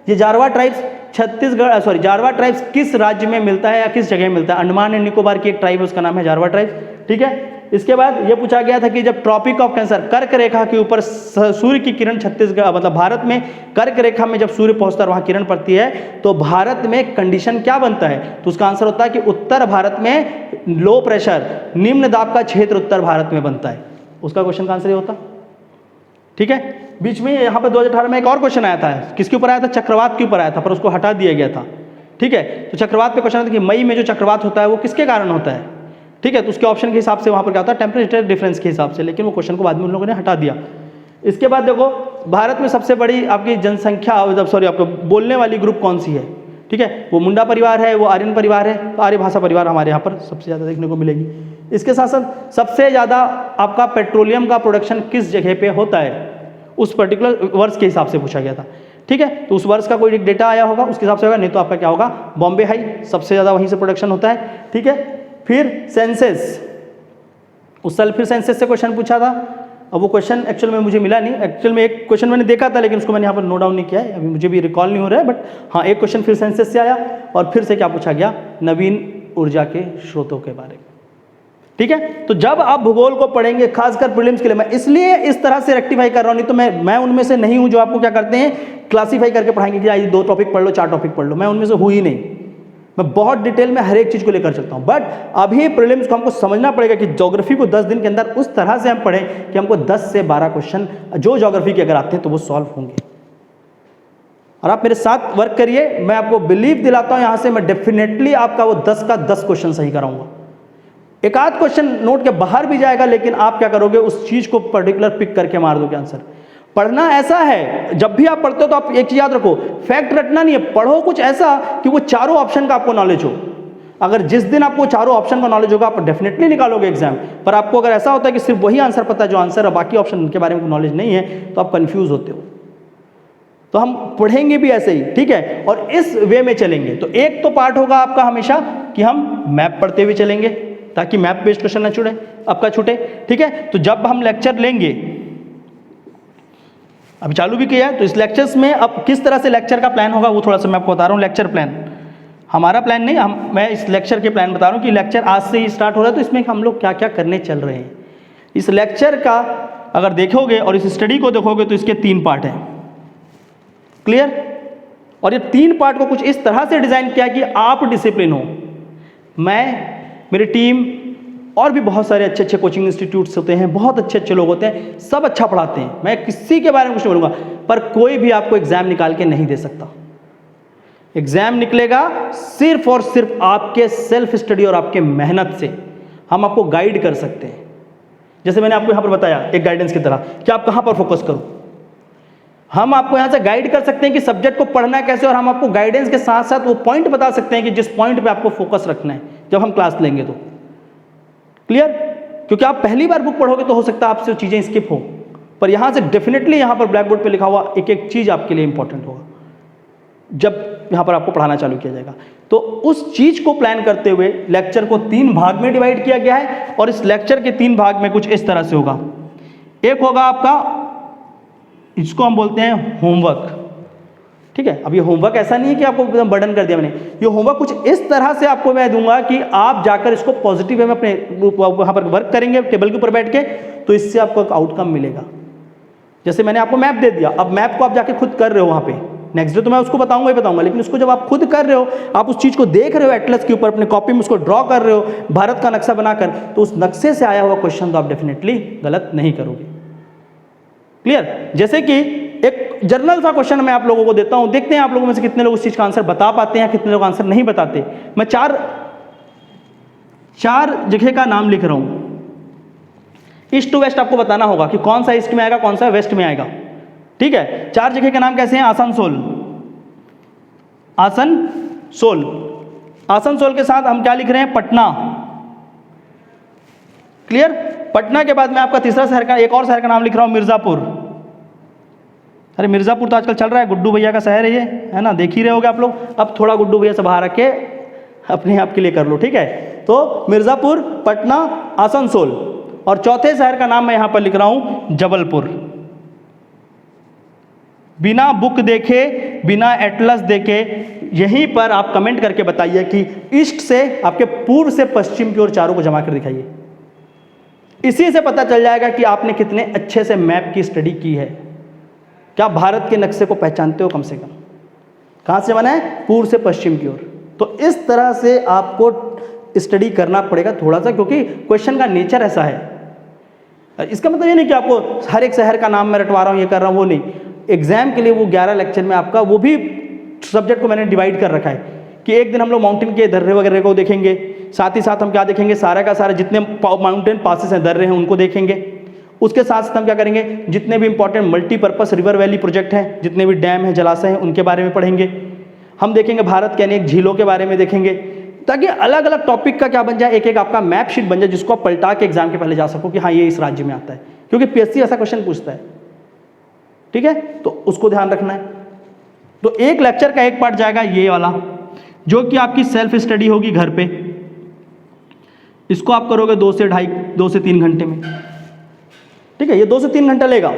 ये जारवा ट्राइब्स जारवा ट्राइब्स किस राज्य में मिलता है या किस जगह मिलता है, अंडमान एंड निकोबार की एक ट्राइब है, उसका नाम है जारवा ट्राइब्स, ठीक है। इसके बाद ये पूछा गया था कि जब ट्रॉपिक ऑफ कैंसर, कर्क रेखा के ऊपर सूर्य की किरण, छत्तीसगढ़ मतलब भारत में कर्क रेखा में जब सूर्य पहुंचता है वहां किरण पड़ती है तो भारत में कंडीशन क्या बनता है, तो उसका आंसर होता है कि उत्तर भारत में लो प्रेशर, निम्न दाब का क्षेत्र उत्तर भारत में बनता है, उसका क्वेश्चन का आंसर ये होता, ठीक है। बीच में यहाँ पर 2018 में एक और क्वेश्चन आया था, किसके ऊपर आया था, चक्रवात के ऊपर आया था, पर उसको हटा दिया गया था, ठीक है। तो चक्रवात पे क्वेश्चन आता है कि मई में जो चक्रवात होता है वो किसके कारण होता है, ठीक है, तो उसके ऑप्शन के हिसाब से वहाँ पर क्या होता है, टेम्परेचर डिफरेंस के हिसाब से, लेकिन वो क्वेश्चन को बाद में उन लोगों ने हटा दिया। इसके बाद देखो भारत में सबसे बड़ी आपकी जनसंख्या, सॉरी आपको बोलने वाली ग्रुप कौन सी है, ठीक है, वो मुंडा परिवार है, वो आर्यन परिवार है, तो आर्य भाषा परिवार हमारे यहाँ पर सबसे ज़्यादा देखने को मिलेगी। इसके साथ साथ सबसे ज़्यादा आपका पेट्रोलियम का प्रोडक्शन किस जगह पे होता है, उस पर्टिकुलर वर्ष के हिसाब से पूछा गया था, ठीक है, तो उस वर्ष का कोई डेटा आया होगा उसके हिसाब से होगा, नहीं तो आपका क्या होगा, बॉम्बे हाई, सबसे ज़्यादा वहीं से प्रोडक्शन होता है, ठीक है। फिर सेंसस, उस साल फिर सेंसस से क्वेश्चन पूछा था, अब वो क्वेश्चन एक्चुअल में मुझे मिला नहीं, एक्चुअल में एक क्वेश्चन मैंने देखा था लेकिन उसको मैंने यहाँ पर नोट डाउन नहीं किया है, अभी मुझे भी रिकॉल नहीं हो रहा है, बट हाँ एक क्वेश्चन फिर सेंसस से आया और फिर से क्या पूछा गया, नवीन ऊर्जा के स्रोतों के बारे में, ठीक है। तो जब आप भूगोल को पढ़ेंगे खासकर प्रीलिम्स के लिए, मैं इसलिए इस तरह से रेक्टिफाई कर रहा हूँ, नहीं तो मैं उनमें से नहीं हूँ जो आपको क्या करते हैं क्लासीफाई करके पढ़ाएंगे कि आज 2 टॉपिक पढ़ लो 4 टॉपिक पढ़ लो, मैं उनमें से हूँ ही नहीं, मैं बहुत डिटेल में हर एक चीज़ को लेकर चलता हूँ। बट अभी प्रीलिम्स को हमको समझना पड़ेगा कि ज्योग्राफी को 10 दिन के अंदर उस तरह से हम पढ़ें कि हमको 10 से 12 क्वेश्चन जो ज्योग्राफी के अगर आते हैं तो वो सॉल्व होंगे, और आप मेरे साथ वर्क करिए, मैं आपको बिलीव दिलाता हूँ यहाँ से मैं डेफिनेटली आपका वो 10 का 10 क्वेश्चन सही कराऊंगा। एक आध क्वेश्चन नोट के बाहर भी जाएगा, लेकिन आप क्या करोगे, उस चीज़ को पर्टिकुलर पिक करके मार दोगे आंसर। पढ़ना ऐसा है, जब भी आप पढ़ते हो तो आप एक चीज याद रखो, फैक्ट रटना नहीं है, पढ़ो कुछ ऐसा कि वो चारों ऑप्शन का आपको नॉलेज हो। अगर जिस दिन आपको चारों ऑप्शन का नॉलेज होगा आप डेफिनेटली निकालोगे एग्जाम, पर आपको अगर ऐसा होता है कि सिर्फ वही आंसर पता है जो आंसर है, बाकी ऑप्शन के बारे में नॉलेज नहीं है, तो आप कंफ्यूज होते हो। तो हम पढ़ेंगे भी ऐसे ही, ठीक है, और इस वे में चलेंगे। तो एक तो पार्ट होगा आपका हमेशा कि हम मैप पढ़ते हुए चलेंगे ताकि मैप बेस्ड क्वेश्चन ना छूटे आपका छूटे, ठीक है। तो जब हम लेक्चर लेंगे, अभी चालू भी किया है, तो इस लेक्चर्स में अब किस तरह से लेक्चर का प्लान होगा वो थोड़ा सा मैं आपको बता रहा हूँ। लेक्चर प्लान हमारा प्लान नहीं, मैं इस लेक्चर के प्लान बता रहा हूँ कि लेक्चर आज से ही स्टार्ट हो रहा है, तो इसमें हम लोग क्या क्या करने चल रहे हैं। इस लेक्चर का अगर देखोगे और इस स्टडी को देखोगे तो इसके 3 पार्ट हैं, क्लियर। और ये 3 पार्ट को कुछ इस तरह से डिजाइन किया कि आप डिसिप्लिन हो, मैं, मेरी टीम और भी बहुत सारे अच्छे अच्छे कोचिंग इंस्टीट्यूट्स होते हैं, बहुत अच्छे अच्छे लोग होते हैं, सब अच्छा पढ़ाते हैं, मैं किसी के बारे में कुछ नहीं बोलूँगा, पर कोई भी आपको एग्जाम निकाल के नहीं दे सकता। एग्जाम निकलेगा सिर्फ और सिर्फ आपके सेल्फ स्टडी और आपके मेहनत से। हम आपको गाइड कर सकते हैं, जैसे मैंने आपको यहाँ पर बताया एक गाइडेंस की तरह कि आप कहाँ पर फोकस करो। हम आपको यहाँ से गाइड कर सकते हैं कि सब्जेक्ट को पढ़ना कैसे, और हम आपको गाइडेंस के साथ साथ वो पॉइंट बता सकते हैं कि जिस पॉइंट पे आपको फोकस रखना है जब हम क्लास लेंगे तो, क्लियर। क्योंकि आप पहली बार बुक पढ़ोगे तो हो सकता है आपसे चीज़ें स्किप हो, पर यहाँ से डेफिनेटली यहाँ पर ब्लैक बोर्ड पे लिखा हुआ एक एक चीज़ आपके लिए इंपॉर्टेंट होगा जब यहाँ पर आपको पढ़ाना चालू किया जाएगा। तो उस चीज़ को प्लान करते हुए लेक्चर को 3 भाग में डिवाइड किया गया है, और इस लेक्चर के 3 भाग में कुछ इस तरह से होगा। एक होगा आपका, इसको हम बोलते हैं होमवर्क, ठीक है। अब ये होमवर्क ऐसा नहीं है कि आपको एकदम बर्डन कर दिया मैंने, ये होमवर्क कुछ इस तरह से आपको मैं दूंगा कि आप जाकर इसको पॉजिटिव वे में अपने वहाँ पर वर्क करेंगे टेबल के ऊपर बैठ के, तो इससे आपको एक आउटकम मिलेगा। जैसे मैंने आपको मैप दे दिया, अब मैप को आप जाके खुद कर रहे हो वहाँ पे, नेक्स्ट डे तो मैं उसको बताऊंगा ही बताऊंगा, लेकिन उसको जब आप खुद कर रहे हो, आप उस चीज़ को देख रहे हो एटलस के ऊपर, अपने कॉपी में उसको ड्रॉ कर रहे हो भारत का नक्शा बनाकर, तो उस नक्शे से आया हुआ क्वेश्चन तो आप डेफिनेटली गलत नहीं करोगे, क्लियर। जैसे कि एक जर्नल सा क्वेश्चन मैं आप लोगों को देता हूं, देखते हैं आप लोगों में से कितने लोग उस चीज का आंसर बता पाते हैं, कितने लोग आंसर नहीं बताते। मैं चार जगह का नाम लिख रहा हूं, ईस्ट टू वेस्ट आपको बताना होगा कि कौन सा ईस्ट में आएगा कौन सा वेस्ट में आएगा, ठीक है। 4 जगह के नाम कैसे हैं, आसनसोल, आसनसोल के साथ हम क्या लिख रहे हैं, पटना, क्लियर। पटना के बाद में आपका तीसरा शहर का, एक और शहर का नाम लिख रहा हूं, मिर्जापुर। अरे मिर्जापुर तो आजकल चल रहा है, गुड्डू भैया का शहर है ये, है ना, देख ही रहे होगे आप लोग। अब थोड़ा गुड्डू भैया से बाहर रख के अपने आप के लिए कर लो, ठीक है। तो मिर्जापुर, पटना, आसनसोल, और चौथे शहर का नाम मैं यहां पर लिख रहा हूं, जबलपुर। बिना बुक देखे, बिना एटलस देखे, यहीं पर आप कमेंट करके बताइए कि ईस्ट से आपके पूर्व से पश्चिम की ओर चारों को जमा कर दिखाइए। इसी से पता चल जाएगा कि आपने कितने अच्छे से मैप की स्टडी की है, क्या भारत के नक्शे को पहचानते हो कम से कम, कहाँ से बना है, पूर्व से पश्चिम की ओर। तो इस तरह से आपको स्टडी करना पड़ेगा थोड़ा सा, क्योंकि क्वेश्चन का नेचर ऐसा है। इसका मतलब ये नहीं कि आपको हर एक शहर का नाम मैं रटवा रहा हूँ, ये कर रहा हूँ, वो नहीं। एग्जाम के लिए वो 11 लेक्चर में आपका वो भी सब्जेक्ट को मैंने डिवाइड कर रखा है कि एक दिन हम लोग माउंटेन के दर्रे वगैरह को देखेंगे, साथ ही साथ हम क्या देखेंगे, सारा का सारा जितने माउंटेन पासेस हैं, दर्रे हैं, उनको देखेंगे। उसके साथ साथ हम क्या करेंगे, जितने भी important multipurpose river valley project हैं, जितने भी डैम हैं, जलाशय हैं, उनके बारे में पढ़ेंगे। हम देखेंगे भारत के अनेक झीलों के बारे में देखेंगे, ताकि अलग अलग टॉपिक का क्या बन जाए, एक एक आपका मैप शीट बन जाए, जिसको आप पलटा के एग्जाम के पहले जा सको कि हाँ ये इस राज्य में आता है, क्योंकि पीएससी ऐसा क्वेश्चन पूछता है। ठीक है, तो उसको ध्यान रखना है। तो एक लेक्चर का एक पार्ट जाएगा ये वाला, जो कि आपकी सेल्फ स्टडी होगी घर पे। इसको आप करोगे 2 से 3 घंटे में। ठीक है, ये 2 से 3 घंटा लेगा।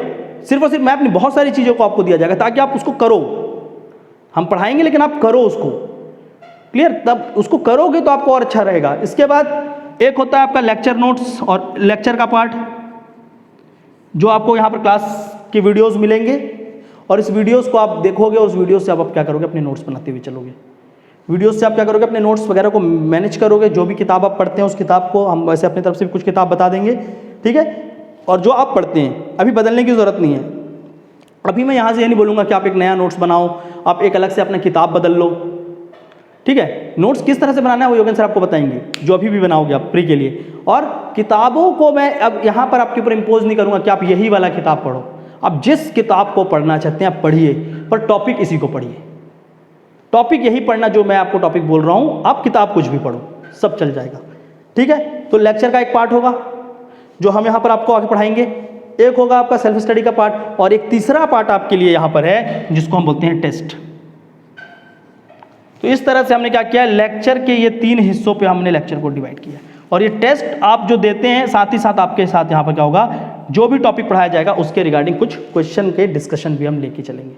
सिर्फ और सिर्फ मैप नहीं, बहुत सारी चीज़ों को आपको दिया जाएगा ताकि आप उसको करो। हम पढ़ाएंगे लेकिन आप करो उसको, क्लियर? तब उसको करोगे तो आपको और अच्छा रहेगा। इसके बाद एक होता है आपका लेक्चर नोट्स और लेक्चर का पार्ट, जो आपको यहाँ पर क्लास की वीडियोस मिलेंगे, और इस वीडियोस को आप देखोगे और उस वीडियोस से आप क्या करोगे, अपने नोट्स बनाते हुए चलोगे। वीडियोस से आप क्या करोगे, अपने नोट्स वगैरह को मैनेज करोगे। जो भी किताब आप पढ़ते हैं उस किताब को हम वैसे अपनी तरफ से भी कुछ किताब बता देंगे। ठीक है, और जो आप पढ़ते हैं अभी बदलने की ज़रूरत नहीं है। अभी मैं यहाँ से ये नहीं बोलूँगा कि आप एक नया नोट्स बनाओ, आप एक अलग से अपना किताब बदल लो। ठीक है, नोट्स किस तरह से बनाना है वो योगेंद्र सर आपको बताएंगे, जो अभी भी बनाओगे आप प्री के लिए। और किताबों को मैं अब यहाँ पर आपके ऊपर इम्पोज नहीं करूँगा कि आप यही वाला किताब पढ़ो। आप जिस किताब को पढ़ना चाहते हैं आप पढ़िए, पर टॉपिक इसी को पढ़िए। टॉपिक यही पढ़ना जो मैं आपको टॉपिक बोल रहा हूँ, आप किताब कुछ भी पढ़ो, सब चल जाएगा। ठीक है, तो लेक्चर का एक पार्ट होगा जो हम यहाँ पर आपको आगे पढ़ाएंगे, एक होगा आपका सेल्फ स्टडी का पार्ट, और एक तीसरा पार्ट आपके लिए यहाँ पर है जिसको हम बोलते हैं टेस्ट। तो इस तरह से हमने क्या किया, लेक्चर के ये 3 हिस्सों पे हमने लेक्चर को डिवाइड किया। और ये टेस्ट आप जो देते हैं, साथ ही साथ आपके साथ यहाँ पर क्या होगा, जो भी टॉपिक पढ़ाया जाएगा उसके रिगार्डिंग कुछ क्वेश्चन के डिस्कशन भी हम लेके चलेंगे,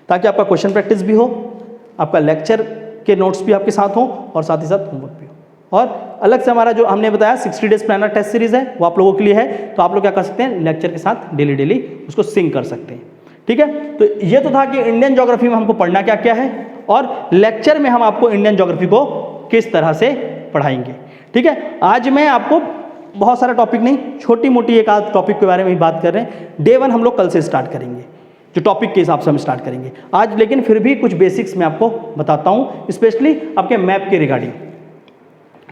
ताकि आपका क्वेश्चन प्रैक्टिस भी हो, आपका लेक्चर के नोट्स भी आपके साथ हो, और साथ ही साथ होमवर्क भी हो। और अलग से हमारा जो हमने बताया 60 डेज प्लानर टेस्ट सीरीज है, वो आप लोगों के लिए है। तो आप लोग क्या कर सकते हैं, लेक्चर के साथ डेली उसको सिंक कर सकते हैं। ठीक है, तो ये तो था कि इंडियन ज्योग्राफी में हमको पढ़ना क्या क्या है, और लेक्चर में हम आपको इंडियन ज्योग्राफी को किस तरह से पढ़ाएंगे। ठीक है, आज मैं आपको बहुत सारा टॉपिक नहीं, छोटी मोटी एक आध टॉपिक के बारे में ही बात कर रहे हैं। डे 1 हम लोग कल से स्टार्ट करेंगे, जो टॉपिक के हिसाब से हम स्टार्ट करेंगे आज, लेकिन फिर भी कुछ बेसिक्स मैं आपको बताता हूँ, स्पेशली आपके मैप के रिगार्डिंग।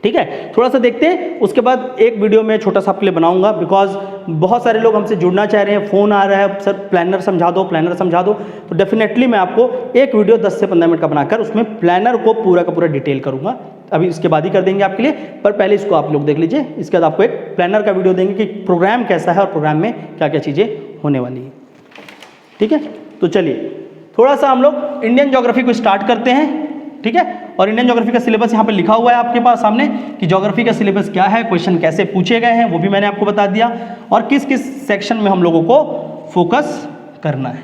ठीक है, थोड़ा सा देखते हैं, उसके बाद एक वीडियो में छोटा सा आपके लिए बनाऊंगा, बिकॉज बहुत सारे लोग हमसे जुड़ना चाह रहे हैं, फ़ोन आ रहा है, सर प्लानर समझा दो, प्लानर समझा दो। तो डेफिनेटली मैं आपको एक वीडियो 10 से 15 मिनट का बनाकर उसमें प्लानर को पूरा का पूरा डिटेल करूंगा। अभी इसके बाद ही कर देंगे आपके लिए, पर पहले इसको आप लोग देख लीजिए। इसके बाद आपको एक प्लानर का वीडियो देंगे कि प्रोग्राम कैसा है और प्रोग्राम में क्या क्या चीज़ें होने वाली है। ठीक है, तो चलिए थोड़ा सा हम लोग इंडियन ज्योग्राफी को स्टार्ट करते हैं। ठीक है, और इंडियन ज्योग्राफी का सिलेबस यहाँ पे लिखा हुआ है आपके पास सामने कि ज्योग्राफी का सिलेबस क्या है, क्वेश्चन कैसे पूछे गए हैं वो भी मैंने आपको बता दिया, और किस किस सेक्शन में हम लोगों को फोकस करना है।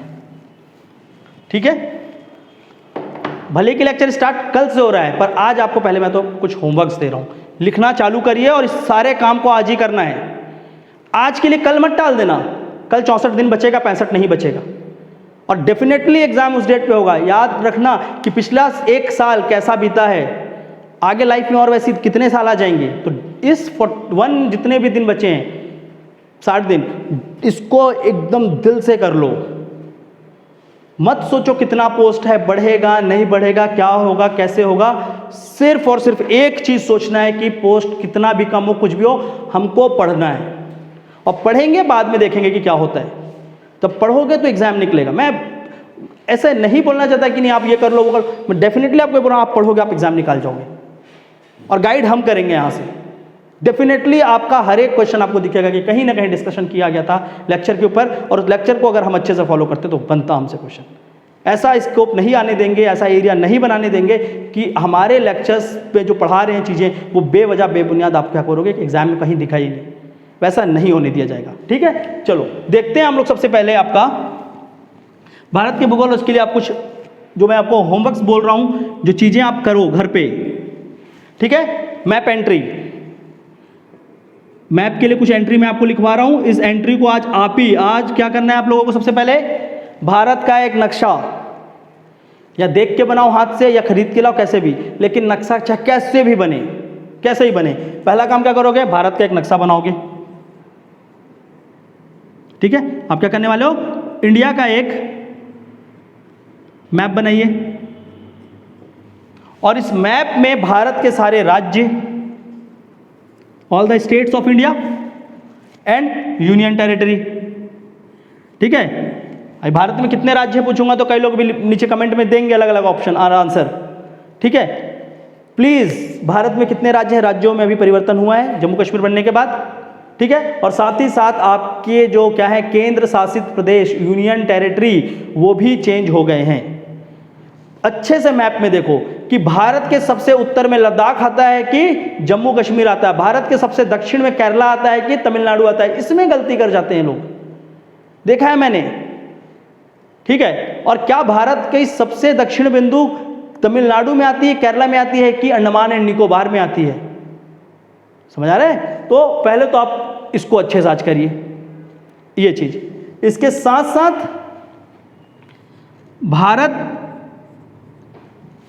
ठीक है, भले कि लेक्चर स्टार्ट कल से हो रहा है, पर आज आपको पहले मैं तो कुछ होमवर्क्स दे रहा हूँ, लिखना चालू करिए और इस सारे काम को आज ही करना है। आज के लिए कल मत टाल देना, कल 64 दिन बचेगा, 65 नहीं बचेगा, और डेफिनेटली एग्जाम उस डेट पे होगा। याद रखना कि पिछला 1 साल कैसा बीता है, आगे लाइफ में और वैसे कितने साल आ जाएंगे। तो इस 41 जितने भी दिन बचे हैं, 60 दिन, इसको एकदम दिल से कर लो। मत सोचो कितना पोस्ट है, बढ़ेगा नहीं बढ़ेगा, क्या होगा कैसे होगा। सिर्फ और सिर्फ एक चीज सोचना है कि पोस्ट कितना भी कम हो, कुछ भी हो, हमको पढ़ना है, और पढ़ेंगे बाद में देखेंगे कि क्या होता है। तब पढ़ोगे तो एग्जाम निकलेगा। मैं ऐसा नहीं बोलना चाहता कि नहीं आप ये कर लो वो कर, मैं डेफिनेटली आपको बोल रहा हूं, आप पढ़ोगे आप एग्जाम निकाल जाओगे, और गाइड हम करेंगे यहाँ से। डेफिनेटली आपका हर एक क्वेश्चन आपको दिखेगा कि कहीं ना कहीं डिस्कशन किया गया था लेक्चर के ऊपर, और उस लेक्चर को अगर हम अच्छे से फॉलो करते तो बनता हमसे क्वेश्चन। ऐसा स्कोप नहीं आने देंगे, ऐसा एरिया नहीं बनाने देंगे कि हमारे लेक्चर्स पे जो पढ़ा रहे हैं चीज़ें वो बेवजह बेबुनियाद आप क्या करोगे कि एग्जाम में कहीं दिखाई नहीं, वैसा नहीं होने दिया जाएगा। ठीक है, चलो देखते हैं हम लोग। सबसे पहले आपका भारत के भूगोल, उसके लिए आप कुछ जो मैं आपको होमवर्क्स बोल रहा हूँ, जो चीज़ें आप करो घर पे। ठीक है, मैप एंट्री, मैप के लिए कुछ एंट्री मैं आपको लिखवा रहा हूँ। इस एंट्री को आज क्या करना है आप लोगों को, सबसे पहले भारत का एक नक्शा, या देख के बनाओ हाथ से या खरीद के लाओ, कैसे भी, लेकिन नक्शा कैसे भी बने, कैसे ही बने। पहला काम क्या करोगे, भारत का एक नक्शा बनाओगे। ठीक है, आप क्या करने वाले हो, इंडिया का एक मैप बनाइए, और इस मैप में भारत के सारे राज्य all the states of India and union territory. ठीक है, अभी भारत में कितने राज्य पूछूंगा तो कई लोग भी नीचे कमेंट में देंगे अलग अलग ऑप्शन और आंसर। ठीक है, प्लीज भारत में कितने राज्य हैं, राज्यों में अभी परिवर्तन हुआ है जम्मू कश्मीर बनने के बाद। ठीक है, और साथ ही साथ आपके जो क्या है केंद्र शासित प्रदेश यूनियन टेरिटरी वो भी चेंज हो गए हैं। अच्छे से मैप में देखो कि भारत के सबसे उत्तर में लद्दाख आता है कि जम्मू कश्मीर आता है, भारत के सबसे दक्षिण में केरला आता है कि तमिलनाडु आता है। इसमें गलती कर जाते हैं लोग, देखा है मैंने। ठीक है, और क्या भारत की सबसे दक्षिण बिंदु तमिलनाडु में आती है, केरला में आती है कि अंडमान एंड निकोबार में आती है? समझ आ रहा है? तो पहले तो आप इसको अच्छे से आज करिए ये चीज। इसके साथ साथ भारत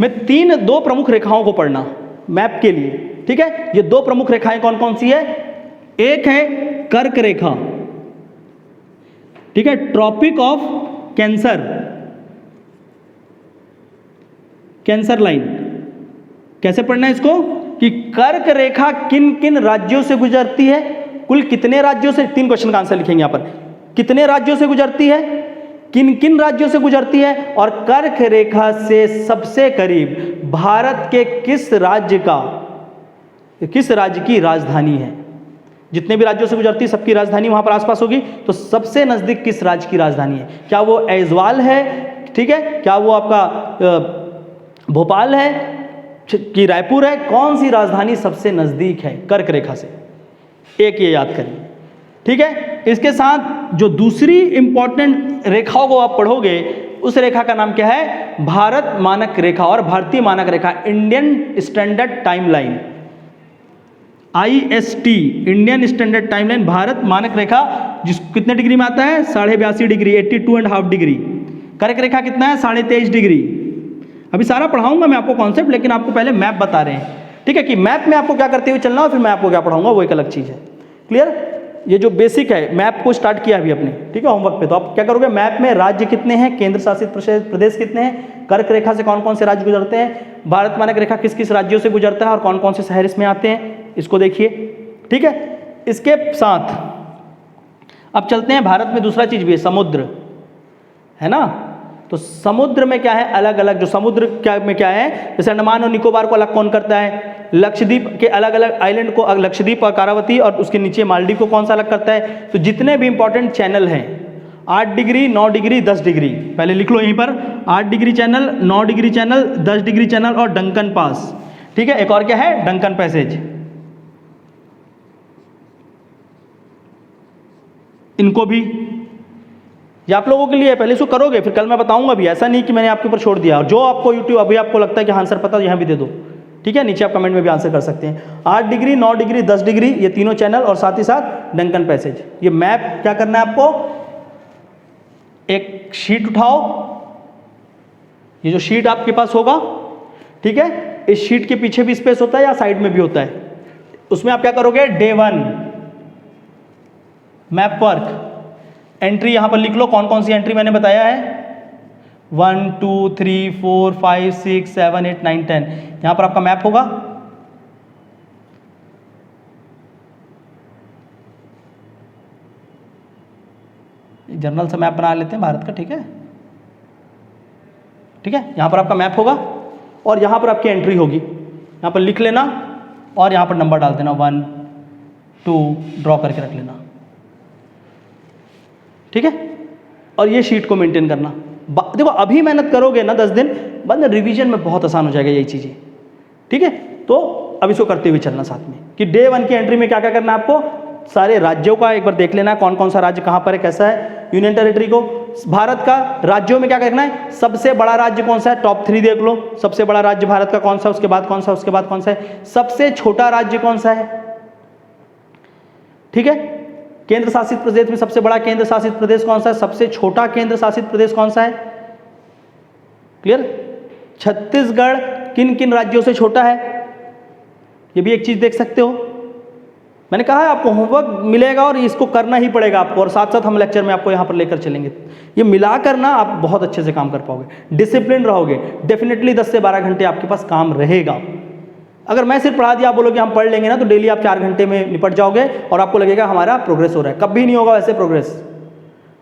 में दो प्रमुख रेखाओं को पढ़ना मैप के लिए। ठीक है, ये दो प्रमुख रेखाएं कौन कौन सी है? एक है कर्क रेखा, ठीक है, tropic of cancer, cancer line. कैसे पढ़ना है इसको कि कर्क रेखा किन किन राज्यों से गुजरती है, कुल कितने राज्यों से, 3 क्वेश्चन का आंसर लिखेंगे यहां पर। कितने राज्यों से गुजरती है, किन किन राज्यों से गुजरती है, और कर्क रेखा से सबसे करीब भारत के किस राज्य की राजधानी है। जितने भी राज्यों से गुजरती है सबकी राजधानी वहां पर आसपास होगी, तो सबसे नजदीक किस राज्य की राजधानी है? क्या वो ऐजवाल है, ठीक है, क्या वो आपका भोपाल है कि रायपुर है? कौन सी राजधानी सबसे नजदीक है कर्क रेखा से? एक ये याद करिए। ठीक है, इसके साथ जो दूसरी इंपॉर्टेंट रेखाओं को आप पढ़ोगे उस रेखा का नाम क्या है? भारत मानक रेखा और भारतीय मानक रेखा, Indian standard timeline, IST, Indian standard timeline, Bharat मानक रेखा, जिस कितने डिग्री में आता है? 82.5 डिग्री, 82.5 डिग्री। कर्क रेखा कितना है? 23.5 डिग्री। अभी सारा पढ़ाऊंगा मैं आपको कॉन्सेप्ट, लेकिन आपको पहले मैप बता रहे हैं। ठीक है, कि मैप में आपको क्या करते हुए चलना हो, फिर मैं आपको क्या पढ़ाऊंगा वो एक अलग चीज है। क्लियर? ये जो बेसिक है, मैप को स्टार्ट किया अभी अपने, ठीक है, होमवर्क पे। तो आप क्या करोगे, मैप में राज्य कितने हैं, केंद्र शासित प्रदेश कितने हैं, कर्क रेखा से कौन कौन से राज्य गुजरते हैं, भारत मानक रेखा किस किस राज्यों से गुजरता है और कौन कौन से शहर इसमें आते हैं, इसको देखिए। ठीक है, इसके साथ अब चलते हैं, भारत में दूसरा चीज भी है, समुद्र है ना। तो समुद्र में क्या है, अलग अलग जो समुद्र क्या में क्या है, जैसे अंडमान और निकोबार को अलग कौन करता है, लक्षद्वीप के अलग अलग आइलैंड को, लक्षद्वीप और कारावती और उसके नीचे मालदीव को कौन सा अलग करता है। तो जितने भी इंपॉर्टेंट चैनल हैं, 8 डिग्री, 9 डिग्री, 10 डिग्री, पहले लिख लो यहीं पर, 8 degree channel, 9 degree channel, 10 degree channel और डंकन पास। ठीक है, एक और क्या है, डंकन पैसेज। इनको भी ये आप लोगों के लिए पहले इसको करोगे, फिर कल मैं बताऊंगा भी, ऐसा नहीं कि मैंने आपके ऊपर छोड़ दिया। और जो आपको यूट्यूब अभी आपको लगता है कि आंसर पता, यहाँ भी दे दो। ठीक है, नीचे आप कमेंट में भी आंसर कर सकते हैं। 8 डिग्री, 9 डिग्री, 10 डिग्री, ये तीनों चैनल और साथ ही साथ डंकन पैसेज। ये मैप क्या करना है आपको, एक शीट उठाओ, ये जो शीट आपके पास होगा, ठीक है, इस शीट के पीछे भी स्पेस होता है या साइड में भी होता है, उसमें आप क्या करोगे, डे 1 मैप वर्क, एंट्री यहां पर लिख लो, कौन कौन सी एंट्री मैंने बताया है, 1 2 3 4 5 6 7 8 9 10, यहां पर आपका मैप होगा। जर्नल से मैप बना लेते हैं भारत का। ठीक है, ठीक है, यहां पर आपका मैप होगा और यहां पर आपकी एंट्री होगी, यहां पर लिख लेना और यहां पर नंबर डाल देना, 1 2 ड्रॉ करके रख लेना। ठीक है, और ये शीट को मेंटेन करना। देखो अभी मेहनत करोगे ना 10 दिन बाद में रिवीजन में बहुत आसान हो जाएगा यही चीजें। ठीक है, तो अब इसको करते हुए चलना साथ में कि डे 1 की एंट्री में क्या क्या करना है आपको, सारे राज्यों का एक बार देख लेना है, कौन कौन सा राज्य कहां पर है, कैसा है। यूनियन टेरिटरी को, भारत का राज्यों में क्या करना है, सबसे बड़ा राज्य कौन सा है, टॉप 3 देख लो, सबसे बड़ा राज्य भारत का कौन सा, उसके बाद कौन सा, उसके बाद कौन सा है, सबसे छोटा राज्य कौन सा है। ठीक है, केंद्र शासित प्रदेश में सबसे बड़ा केंद्र शासित प्रदेश कौन सा है, सबसे छोटा केंद्र शासित प्रदेश कौन सा है। क्लियर? छत्तीसगढ़ किन किन राज्यों से छोटा है, ये भी एक चीज देख सकते हो। मैंने कहा है आपको होमवर्क मिलेगा और इसको करना ही पड़ेगा आपको, और साथ साथ हम लेक्चर में आपको यहां पर लेकर चलेंगे। ये मिला करना आप बहुत अच्छे से काम कर पाओगे, डिसिप्लिन रहोगे, डेफिनेटली 10 से 12 घंटे आपके पास काम रहेगा। अगर मैं सिर्फ पढ़ा दिया, आप बोलोगे हम पढ़ लेंगे ना, तो डेली आप 4 घंटे में निपट जाओगे और आपको लगेगा हमारा प्रोग्रेस हो रहा है। कभी नहीं होगा वैसे प्रोग्रेस,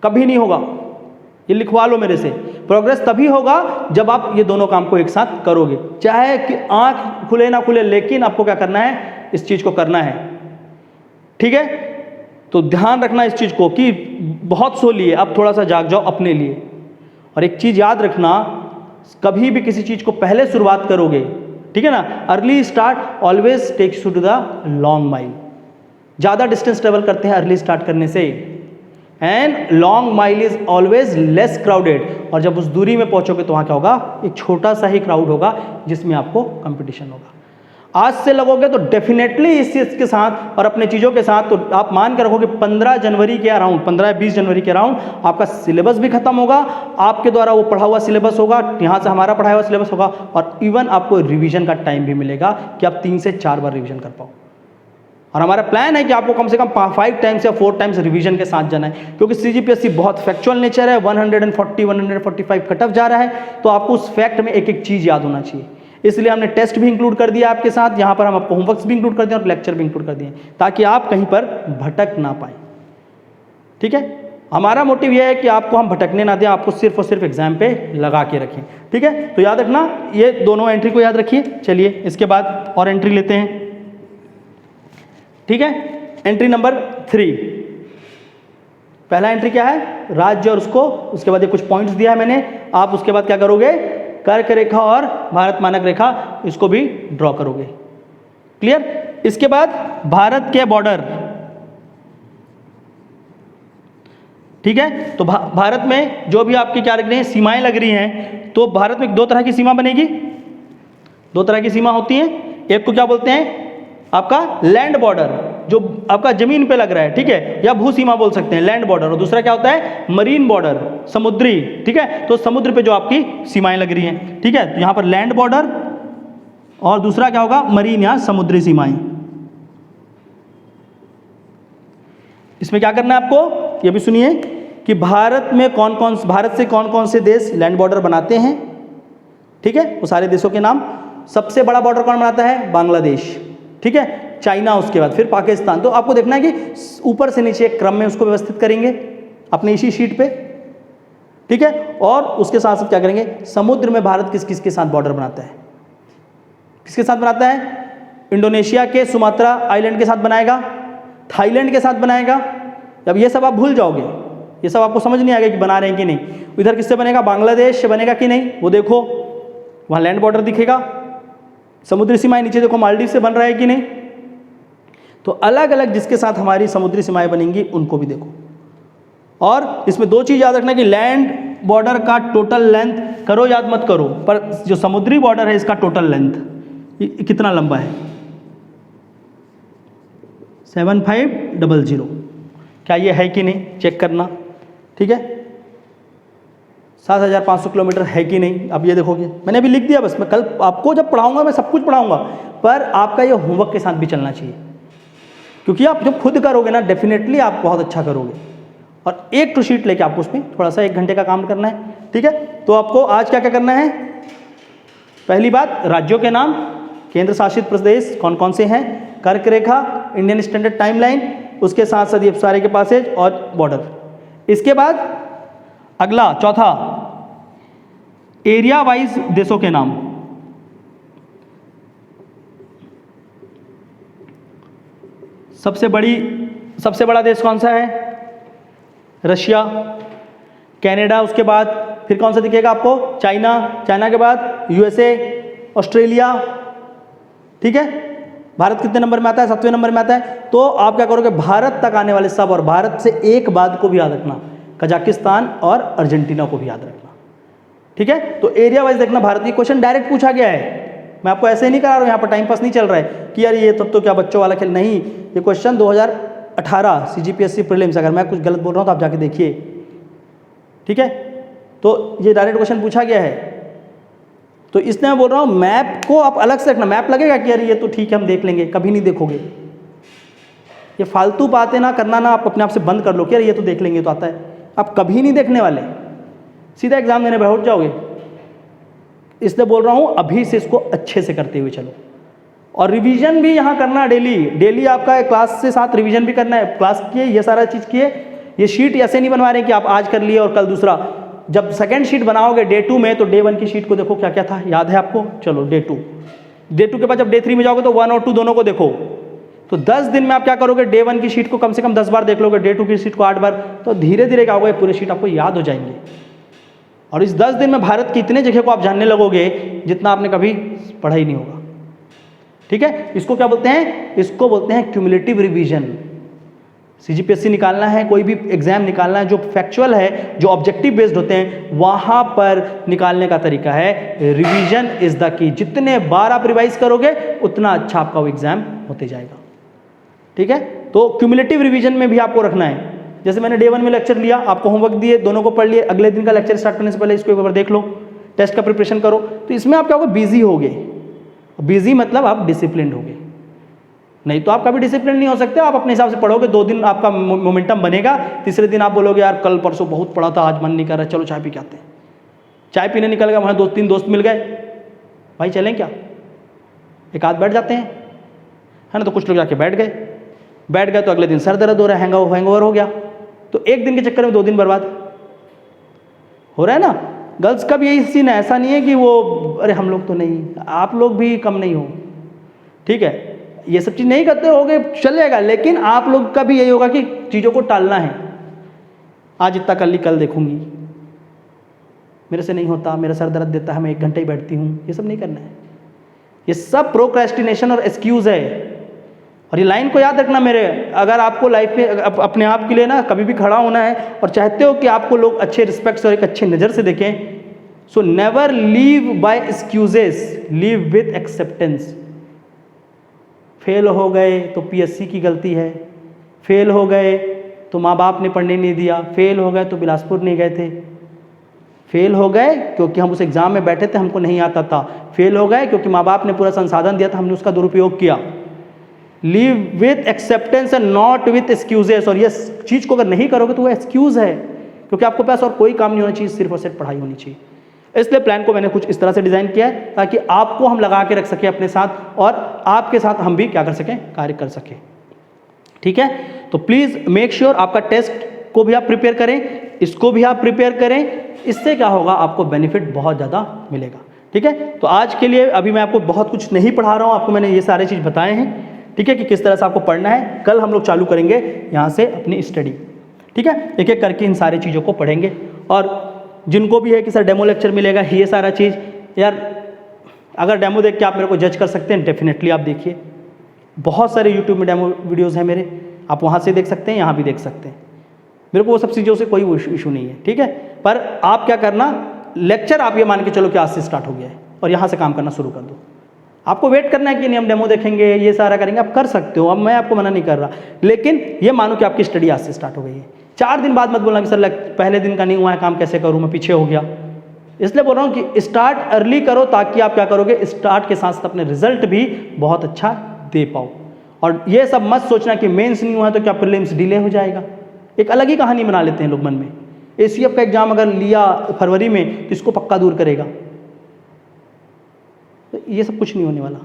कभी नहीं होगा। ये लिखवा लो मेरे से, प्रोग्रेस तभी होगा जब आप ये दोनों काम को एक साथ करोगे, चाहे कि आंख खुले ना खुले, लेकिन आपको क्या करना है, इस चीज को करना है। ठीक है, तो ध्यान रखना इस चीज को कि बहुत सो लिए, अब थोड़ा सा जाग जाओ अपने लिए। और एक चीज याद रखना, कभी भी किसी चीज को पहले शुरुआत करोगे, ठीक है ना, early start always takes you to the long mile. ज्यादा डिस्टेंस ट्रेवल करते हैं अर्ली स्टार्ट करने से, and long mile is always less crowded. और जब उस दूरी में पहुंचोगे तो वहां क्या होगा, एक छोटा सा ही क्राउड होगा जिसमें आपको कंपटीशन होगा। आज से लगोगे तो डेफिनेटली इस चीज के साथ और अपने चीजों के साथ, तो आप मान कर रखोगे 15 जनवरी के अराउंड, 15 या 20 जनवरी के अराउंड आपका सिलेबस भी खत्म होगा, आपके द्वारा वो पढ़ा हुआ सिलेबस होगा, यहाँ से हमारा पढ़ाया हुआ सिलेबस होगा, और इवन आपको रिवीजन का टाइम भी मिलेगा कि आप 3 से 4 बार रिवीजन कर पाओ। और हमारा प्लान है कि आपको कम से कम 5 टाइम्स या 4 टाइम्स रिवीजन के साथ जाना है, क्योंकि सीजीपीएससी बहुत फैक्चुअल नेचर है, 140 145 कट ऑफ जा रहा है, तो आपको उस फैक्ट में एक एक चीज याद होना चाहिए। इसलिए हमने टेस्ट भी इंक्लूड कर दिया आपके साथ, यहाँ पर हम आपको होमवर्क्स भी इंक्लूड कर दिए और लेक्चर भी इंक्लूड कर दिए, ताकि आप कहीं पर भटक ना पाए। ठीक है, हमारा मोटिव यह है कि आपको हम भटकने ना दें, आपको सिर्फ और सिर्फ एग्जाम पे लगा के रखें। ठीक है, तो याद रखना ये दोनों एंट्री को याद रखिए। चलिए इसके बाद और एंट्री लेते हैं। ठीक है, एंट्री नंबर 3, पहला एंट्री क्या है, राज्य और उसके बाद ये कुछ पॉइंट्स दिया है मैंने, आप उसके बाद क्या करोगे, कर्क रेखा और भारत मानक रेखा, इसको भी ड्रॉ करोगे। क्लियर। इसके बाद भारत के बॉर्डर, ठीक है, तो भारत में जो भी आपकी क्या लग रही हैं, सीमाएं लग रही हैं, तो भारत में 2 तरह की सीमा बनेगी, 2 तरह की सीमा होती हैं। एक को क्या बोलते हैं, आपका लैंड बॉर्डर, जो आपका जमीन पे लग रहा है, ठीक है, या भू सीमा बोल सकते हैं, लैंड बॉर्डर। और दूसरा क्या होता है, मरीन बॉर्डर, समुद्री। ठीक है, तो समुद्र पे जो आपकी सीमाएं लग रही हैं, ठीक है, तो यहां पर लैंड बॉर्डर और दूसरा क्या होगा, मरीन या समुद्री सीमाएं। इसमें क्या करना है आपको, ये भी सुनिए कि भारत से कौन कौन से देश लैंड बॉर्डर बनाते हैं। ठीक है, वो सारे देशों के नाम। सबसे बड़ा बॉर्डर कौन बनाता है, बांग्लादेश। ठीक है, चाइना, उसके बाद फिर पाकिस्तान। तो आपको देखना है कि ऊपर से नीचे एक क्रम में उसको व्यवस्थित करेंगे अपने इसी शीट पे। ठीक है, और उसके साथ साथ क्या करेंगे, समुद्र में भारत किस किस के साथ बॉर्डर बनाता है, किसके साथ बनाता है, इंडोनेशिया के सुमात्रा आइलैंड के साथ बनाएगा, थाईलैंड के साथ बनाएगा। जब ये सब आप भूल जाओगे, ये सब आपको समझ नहीं आएगा कि बना रहे हैं कि नहीं। इधर किससे बनेगा, बांग्लादेश से बनेगा कि नहीं, वो देखो वहाँ लैंड बॉर्डर दिखेगा। समुद्री सीमाएं नीचे देखो मालदीव से बन रहा है कि नहीं। तो अलग अलग जिसके साथ हमारी समुद्री सीमाएं बनेंगी उनको भी देखो। और इसमें 2 चीज याद रखना कि लैंड बॉर्डर का टोटल लेंथ, करो याद मत करो, पर जो समुद्री बॉर्डर है इसका टोटल लेंथ कितना लंबा है, 7500, क्या ये है कि नहीं, चेक करना। ठीक है, 7500 किलोमीटर है कि नहीं, अब ये देखोगे, मैंने अभी लिख दिया, बस मैं कल आपको जब पढ़ाऊंगा मैं सब कुछ पढ़ाऊंगा, पर आपका ये होमवर्क के साथ भी चलना चाहिए, क्योंकि आप जब खुद करोगे ना डेफिनेटली आप बहुत अच्छा करोगे। और एक टू शीट लेके आपको उसमें थोड़ा सा 1 घंटे का काम करना है। ठीक है, तो आपको आज क्या क्या करना है, पहली बात राज्यों के नाम, केंद्र शासित प्रदेश कौन कौन से हैं, कर्क रेखा, इंडियन स्टैंडर्ड टाइमलाइन, उसके साथ साथ ये सारे के पासेज और बॉर्डर। इसके बाद अगला चौथा, एरिया वाइज देशों के नाम। सबसे बड़ा देश कौन सा है, रशिया, कनाडा, उसके बाद फिर कौन सा दिखेगा आपको, चाइना के बाद यूएसए, ऑस्ट्रेलिया। ठीक है, भारत कितने नंबर में आता है, 7वें नंबर में आता है। तो आप क्या करोगे, भारत तक आने वाले सब, और भारत से एक बात को भी याद रखना, कजाकिस्तान और अर्जेंटीना को भी याद रखना। ठीक है, तो एरिया वाइज देखना, भारत की क्वेश्चन डायरेक्ट पूछा गया है, मैं आपको ऐसे ही नहीं करा रहा हूँ, यहाँ पर टाइम पास नहीं चल रहा है कि यार ये तब तो क्या बच्चों वाला खेल, नहीं, ये क्वेश्चन 2018 सीजीपीएससी प्रीलिम्स, अगर मैं कुछ गलत बोल रहा हूँ तो आप जाके देखिए। ठीक है, तो ये डायरेक्ट क्वेश्चन पूछा गया है, तो इसलिए मैं बोल रहा हूँ मैप को आप अलग से रखना। मैप लगेगा कि यार ये तो ठीक है हम देख लेंगे, कभी नहीं देखोगे, ये फालतू बातें ना करना ना, आप अपने आप से बंद कर लो कि यार ये तो देख लेंगे, तो आता है, आप कभी नहीं देखने वाले, सीधा एग्जाम देने बैठ जाओगे। इसलिए बोल रहा हूँ अभी से इसको अच्छे से करते हुए चलो। और रिवीजन भी यहाँ करना डेली, डेली आपका क्लास से साथ रिवीजन भी करना है। क्लास किए, ये सारा चीज़ किए। ये शीट ऐसे नहीं बनवा रहे कि आप आज कर लिए और कल दूसरा। जब सेकंड शीट बनाओगे डे 2 में, तो डे 1 की शीट को देखो क्या क्या था, याद है आपको? चलो डे 2 के बाद जब डे 3 में जाओगे तो 1 और 2 दोनों को देखो। तो 10 दिन में आप क्या करोगे, डे 1 की शीट को कम से कम 10 बार देख लोगे, डे 2 की शीट को 8 बार, तो धीरे धीरे क्या होगा, पूरे शीट आपको याद हो जाएंगे। और इस 10 दिन में भारत की इतने जगह को आप जानने लगोगे जितना आपने कभी पढ़ा ही नहीं होगा। ठीक है, इसको क्या बोलते हैं? इसको बोलते हैं क्यूमुलेटिव रिवीजन। सीजीपीएससी निकालना है, कोई भी एग्जाम निकालना है जो फैक्चुअल है, जो ऑब्जेक्टिव बेस्ड होते हैं, वहां पर निकालने का तरीका है रिवीजन इज द की। जितने बार आप रिवाइज करोगे उतना अच्छा आपका वो एग्जाम होते जाएगा। ठीक है, तो क्यूमुलेटिव रिवीजन में भी आपको रखना है। जैसे मैंने डे 1 में लेक्चर लिया, आपको होमवर्क दिए, दोनों को पढ़ लिए, अगले दिन का लेक्चर स्टार्ट करने से पहले इसको एक बार देख लो, टेस्ट का प्रिपरेशन करो। तो इसमें आप क्या होगा, बिजी होगे। बिजी मतलब आप डिसिप्लिन होगे, नहीं तो आप कभी डिसिप्लिन नहीं हो सकते। आप अपने हिसाब से पढ़ोगे, 2 दिन आपका मोमेंटम बनेगा, तीसरे दिन आप बोलोगे यार कल परसों बहुत पढ़ा था, आज मन नहीं कर रहा, चलो चाय पी के आते हैं। चाय पीने निकल गए, वहाँ 2-3 दोस्त मिल गए, भाई चलें क्या, एक आध बैठ जाते हैं, है ना? तो कुछ लोग जाके बैठ गए तो अगले दिन सर दर्द हो रहा है, हैंगओवर हो गया। तो एक दिन के चक्कर में 2 दिन बर्बाद हो रहा है ना। गर्ल्स का भी यही सीन है, ऐसा नहीं है कि वो अरे हम लोग तो नहीं, आप लोग भी कम नहीं हो। ठीक है, ये सब चीज़ नहीं करते होगे चलेगा, लेकिन आप लोग का भी यही होगा कि चीज़ों को टालना है। आज इतना कर ली, कल देखूंगी, मेरे से नहीं होता, मेरा सर दर्द देता है, मैं 1 घंटे ही बैठती हूँ, ये सब नहीं करना है। ये सब प्रोक्रेस्टिनेशन और एक्सक्यूज़ है। और ये लाइन को याद रखना मेरे, अगर आपको लाइफ में अपने आप के लिए ना कभी भी खड़ा होना है और चाहते हो कि आपको लोग अच्छे रिस्पेक्ट से और एक अच्छे नज़र से देखें, so never live by excuses, live with acceptance. Fail हो गए तो पीएससी की गलती है, फेल हो गए तो माँ बाप ने पढ़ने नहीं दिया, फेल हो गए तो बिलासपुर नहीं गए थे, फेल हो गए क्योंकि हम उस एग्ज़ाम में बैठे थे, हमको नहीं आता था, फेल हो गए क्योंकि माँ बाप ने पूरा संसाधन दिया था, हमने उसका दुरुपयोग किया। Leave with acceptance and not with excuses. और ये चीज़ को अगर नहीं करोगे तो वो एक्सक्यूज़ है, क्योंकि आपको पास और कोई काम नहीं होना चाहिए, सिर्फ और सिर्फ पढ़ाई होनी चाहिए। इसलिए प्लान को मैंने कुछ इस तरह से डिज़ाइन किया है ताकि आपको हम लगा के रख सकें अपने साथ और आपके साथ हम भी क्या कर सकें, कार्य कर सकें। ठीक है, तो प्लीज़ मेक श्योर आपका टेस्ट को भी आप प्रिपेयर करें, इसको भी आप प्रिपेयर करें। इससे क्या होगा, आपको बेनिफिट बहुत ज़्यादा मिलेगा। ठीक है, तो आज के लिए अभी मैं आपको बहुत कुछ नहीं पढ़ा रहा हूँ, आपको मैंने ये सारे चीज़ बताए हैं। ठीक है, कि किस तरह से आपको पढ़ना है। कल हम लोग चालू करेंगे यहाँ से अपनी स्टडी। ठीक है, एक एक करके इन सारी चीज़ों को पढ़ेंगे। और जिनको भी है कि सर डेमो लेक्चर मिलेगा, ये सारा चीज़, यार अगर डेमो देख के आप मेरे को जज कर सकते हैं, डेफिनेटली आप देखिए। बहुत सारे यूट्यूब में डेमो वीडियोज़ हैं मेरे, आप वहाँ से देख सकते हैं, यहाँ भी देख सकते हैं। मेरे को वो सब चीज़ों से कोई इशू नहीं है। ठीक है, पर आप क्या करना, लेक्चर आप ये मान के चलो कि आज से स्टार्ट हो गया है और यहाँ से काम करना शुरू कर दो। आपको वेट करना है कि नहीं हम डेमो देखेंगे, ये सारा करेंगे, आप कर सकते हो, अब मैं आपको मना नहीं कर रहा, लेकिन ये मानो कि आपकी स्टडी आज से स्टार्ट हो गई है। 4 दिन बाद मत बोलना कि सर पहले दिन का नहीं हुआ है काम, कैसे करूँ, मैं पीछे हो गया। इसलिए बोल रहा हूँ कि स्टार्ट अर्ली करो, ताकि आप क्या करोगे, स्टार्ट के साथ साथ अपने रिजल्ट भी बहुत अच्छा दे पाओ। और ये सब मत सोचना कि मेंस नहीं हुआ तो क्या प्रीलिम्स डिले हो जाएगा। एक अलग ही कहानी बना लेते हैं लोग मन में। एसीएफ का एग्जाम अगर लिया फरवरी में तो इसको पक्का दूर करेगा, तो ये सब कुछ नहीं होने वाला।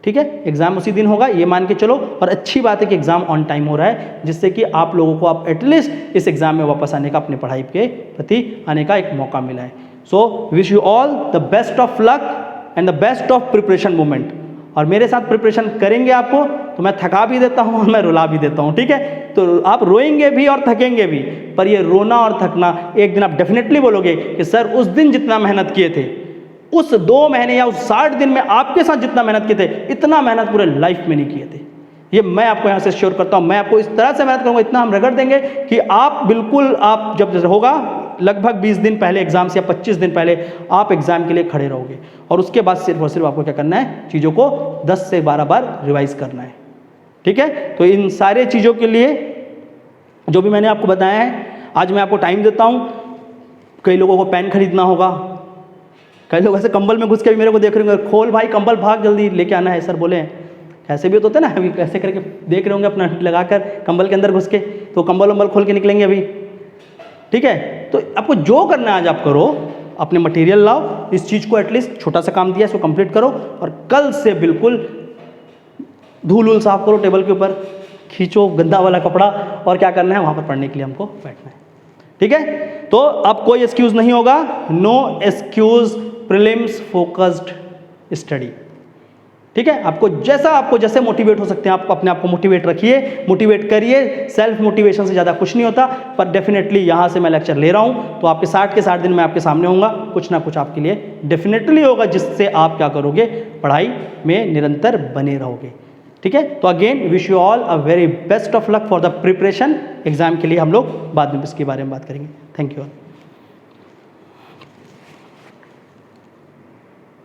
ठीक है, एग्जाम उसी दिन होगा, ये मान के चलो। और अच्छी बात है कि एग्जाम ऑन टाइम हो रहा है, जिससे कि आप लोगों को आप एटलीस्ट इस एग्जाम में वापस आने का, अपने पढ़ाई के प्रति आने का एक मौका मिला है। So wish you all the best of luck and the best of preparation moment. और मेरे साथ प्रिपरेशन करेंगे आपको तो मैं थका भी देता हूँ और मैं रुला भी देता हूँ। ठीक है, तो आप रोएंगे भी और थकेंगे भी, पर ये रोना और थकना एक दिन आप डेफिनेटली बोलोगे कि सर उस दिन जितना मेहनत किए थे, उस 2 महीने या उस 60 दिन में आपके साथ जितना मेहनत किए थे, इतना मेहनत पूरे लाइफ में नहीं किए थे। ये मैं आपको यहाँ से श्योर करता हूँ। मैं आपको इस तरह से मेहनत करूँगा, इतना हम रगड़ देंगे कि आप बिल्कुल, आप जब होगा लगभग 20 दिन पहले एग्जाम से या 25 दिन पहले आप एग्जाम के लिए खड़े रहोगे। और उसके बाद सिर्फ और सिर्फ आपको क्या करना है, चीज़ों को 10 से 12 बार रिवाइज करना है। ठीक है, तो इन सारे चीज़ों के लिए जो भी मैंने आपको बताया है, आज मैं आपको टाइम देता हूँ। कई लोगों को पेन खरीदना होगा, कई लोग ऐसे कंबल में घुस के भी मेरे को देख रहे होंगे, खोल भाई कंबल, भाग जल्दी लेके आना है, सर बोले हैं। ऐसे भी तो होते ना, अभी कैसे करके देख रहे होंगे अपना लगाकर कंबल के अंदर घुस के, तो कंबल वंबल खोल के निकलेंगे अभी। ठीक है, तो आपको जो करना है आज आप करो, अपने मटेरियल लाओ, इस चीज़ को एटलीस्ट छोटा सा काम दिया इसको कंप्लीट करो, और कल से बिल्कुल धूल वूल साफ करो, टेबल के ऊपर खींचो गंदा वाला कपड़ा, और क्या करना है वहाँ पर पढ़ने के लिए हमको बैठना है। ठीक है, तो अब कोई एक्सक्यूज़ नहीं होगा, no excuse prelims focused study. ठीक है, आपको जैसे मोटिवेट हो सकते हैं आप अपने आप को मोटिवेट रखिए, मोटिवेट करिए, सेल्फ मोटिवेशन से ज़्यादा कुछ नहीं होता। पर डेफिनेटली यहाँ से मैं लेक्चर ले रहा हूँ तो आपके 60 के 60 दिन मैं आपके सामने होऊंगा, कुछ ना कुछ आपके लिए डेफिनेटली होगा जिससे आप क्या करोगे, पढ़ाई में निरंतर बने रहोगे। ठीक है, तो again wish you all a very best of luck for the preparation. Exam के लिए हम लोग बाद में इसके बारे में बात करेंगे। Thank you all.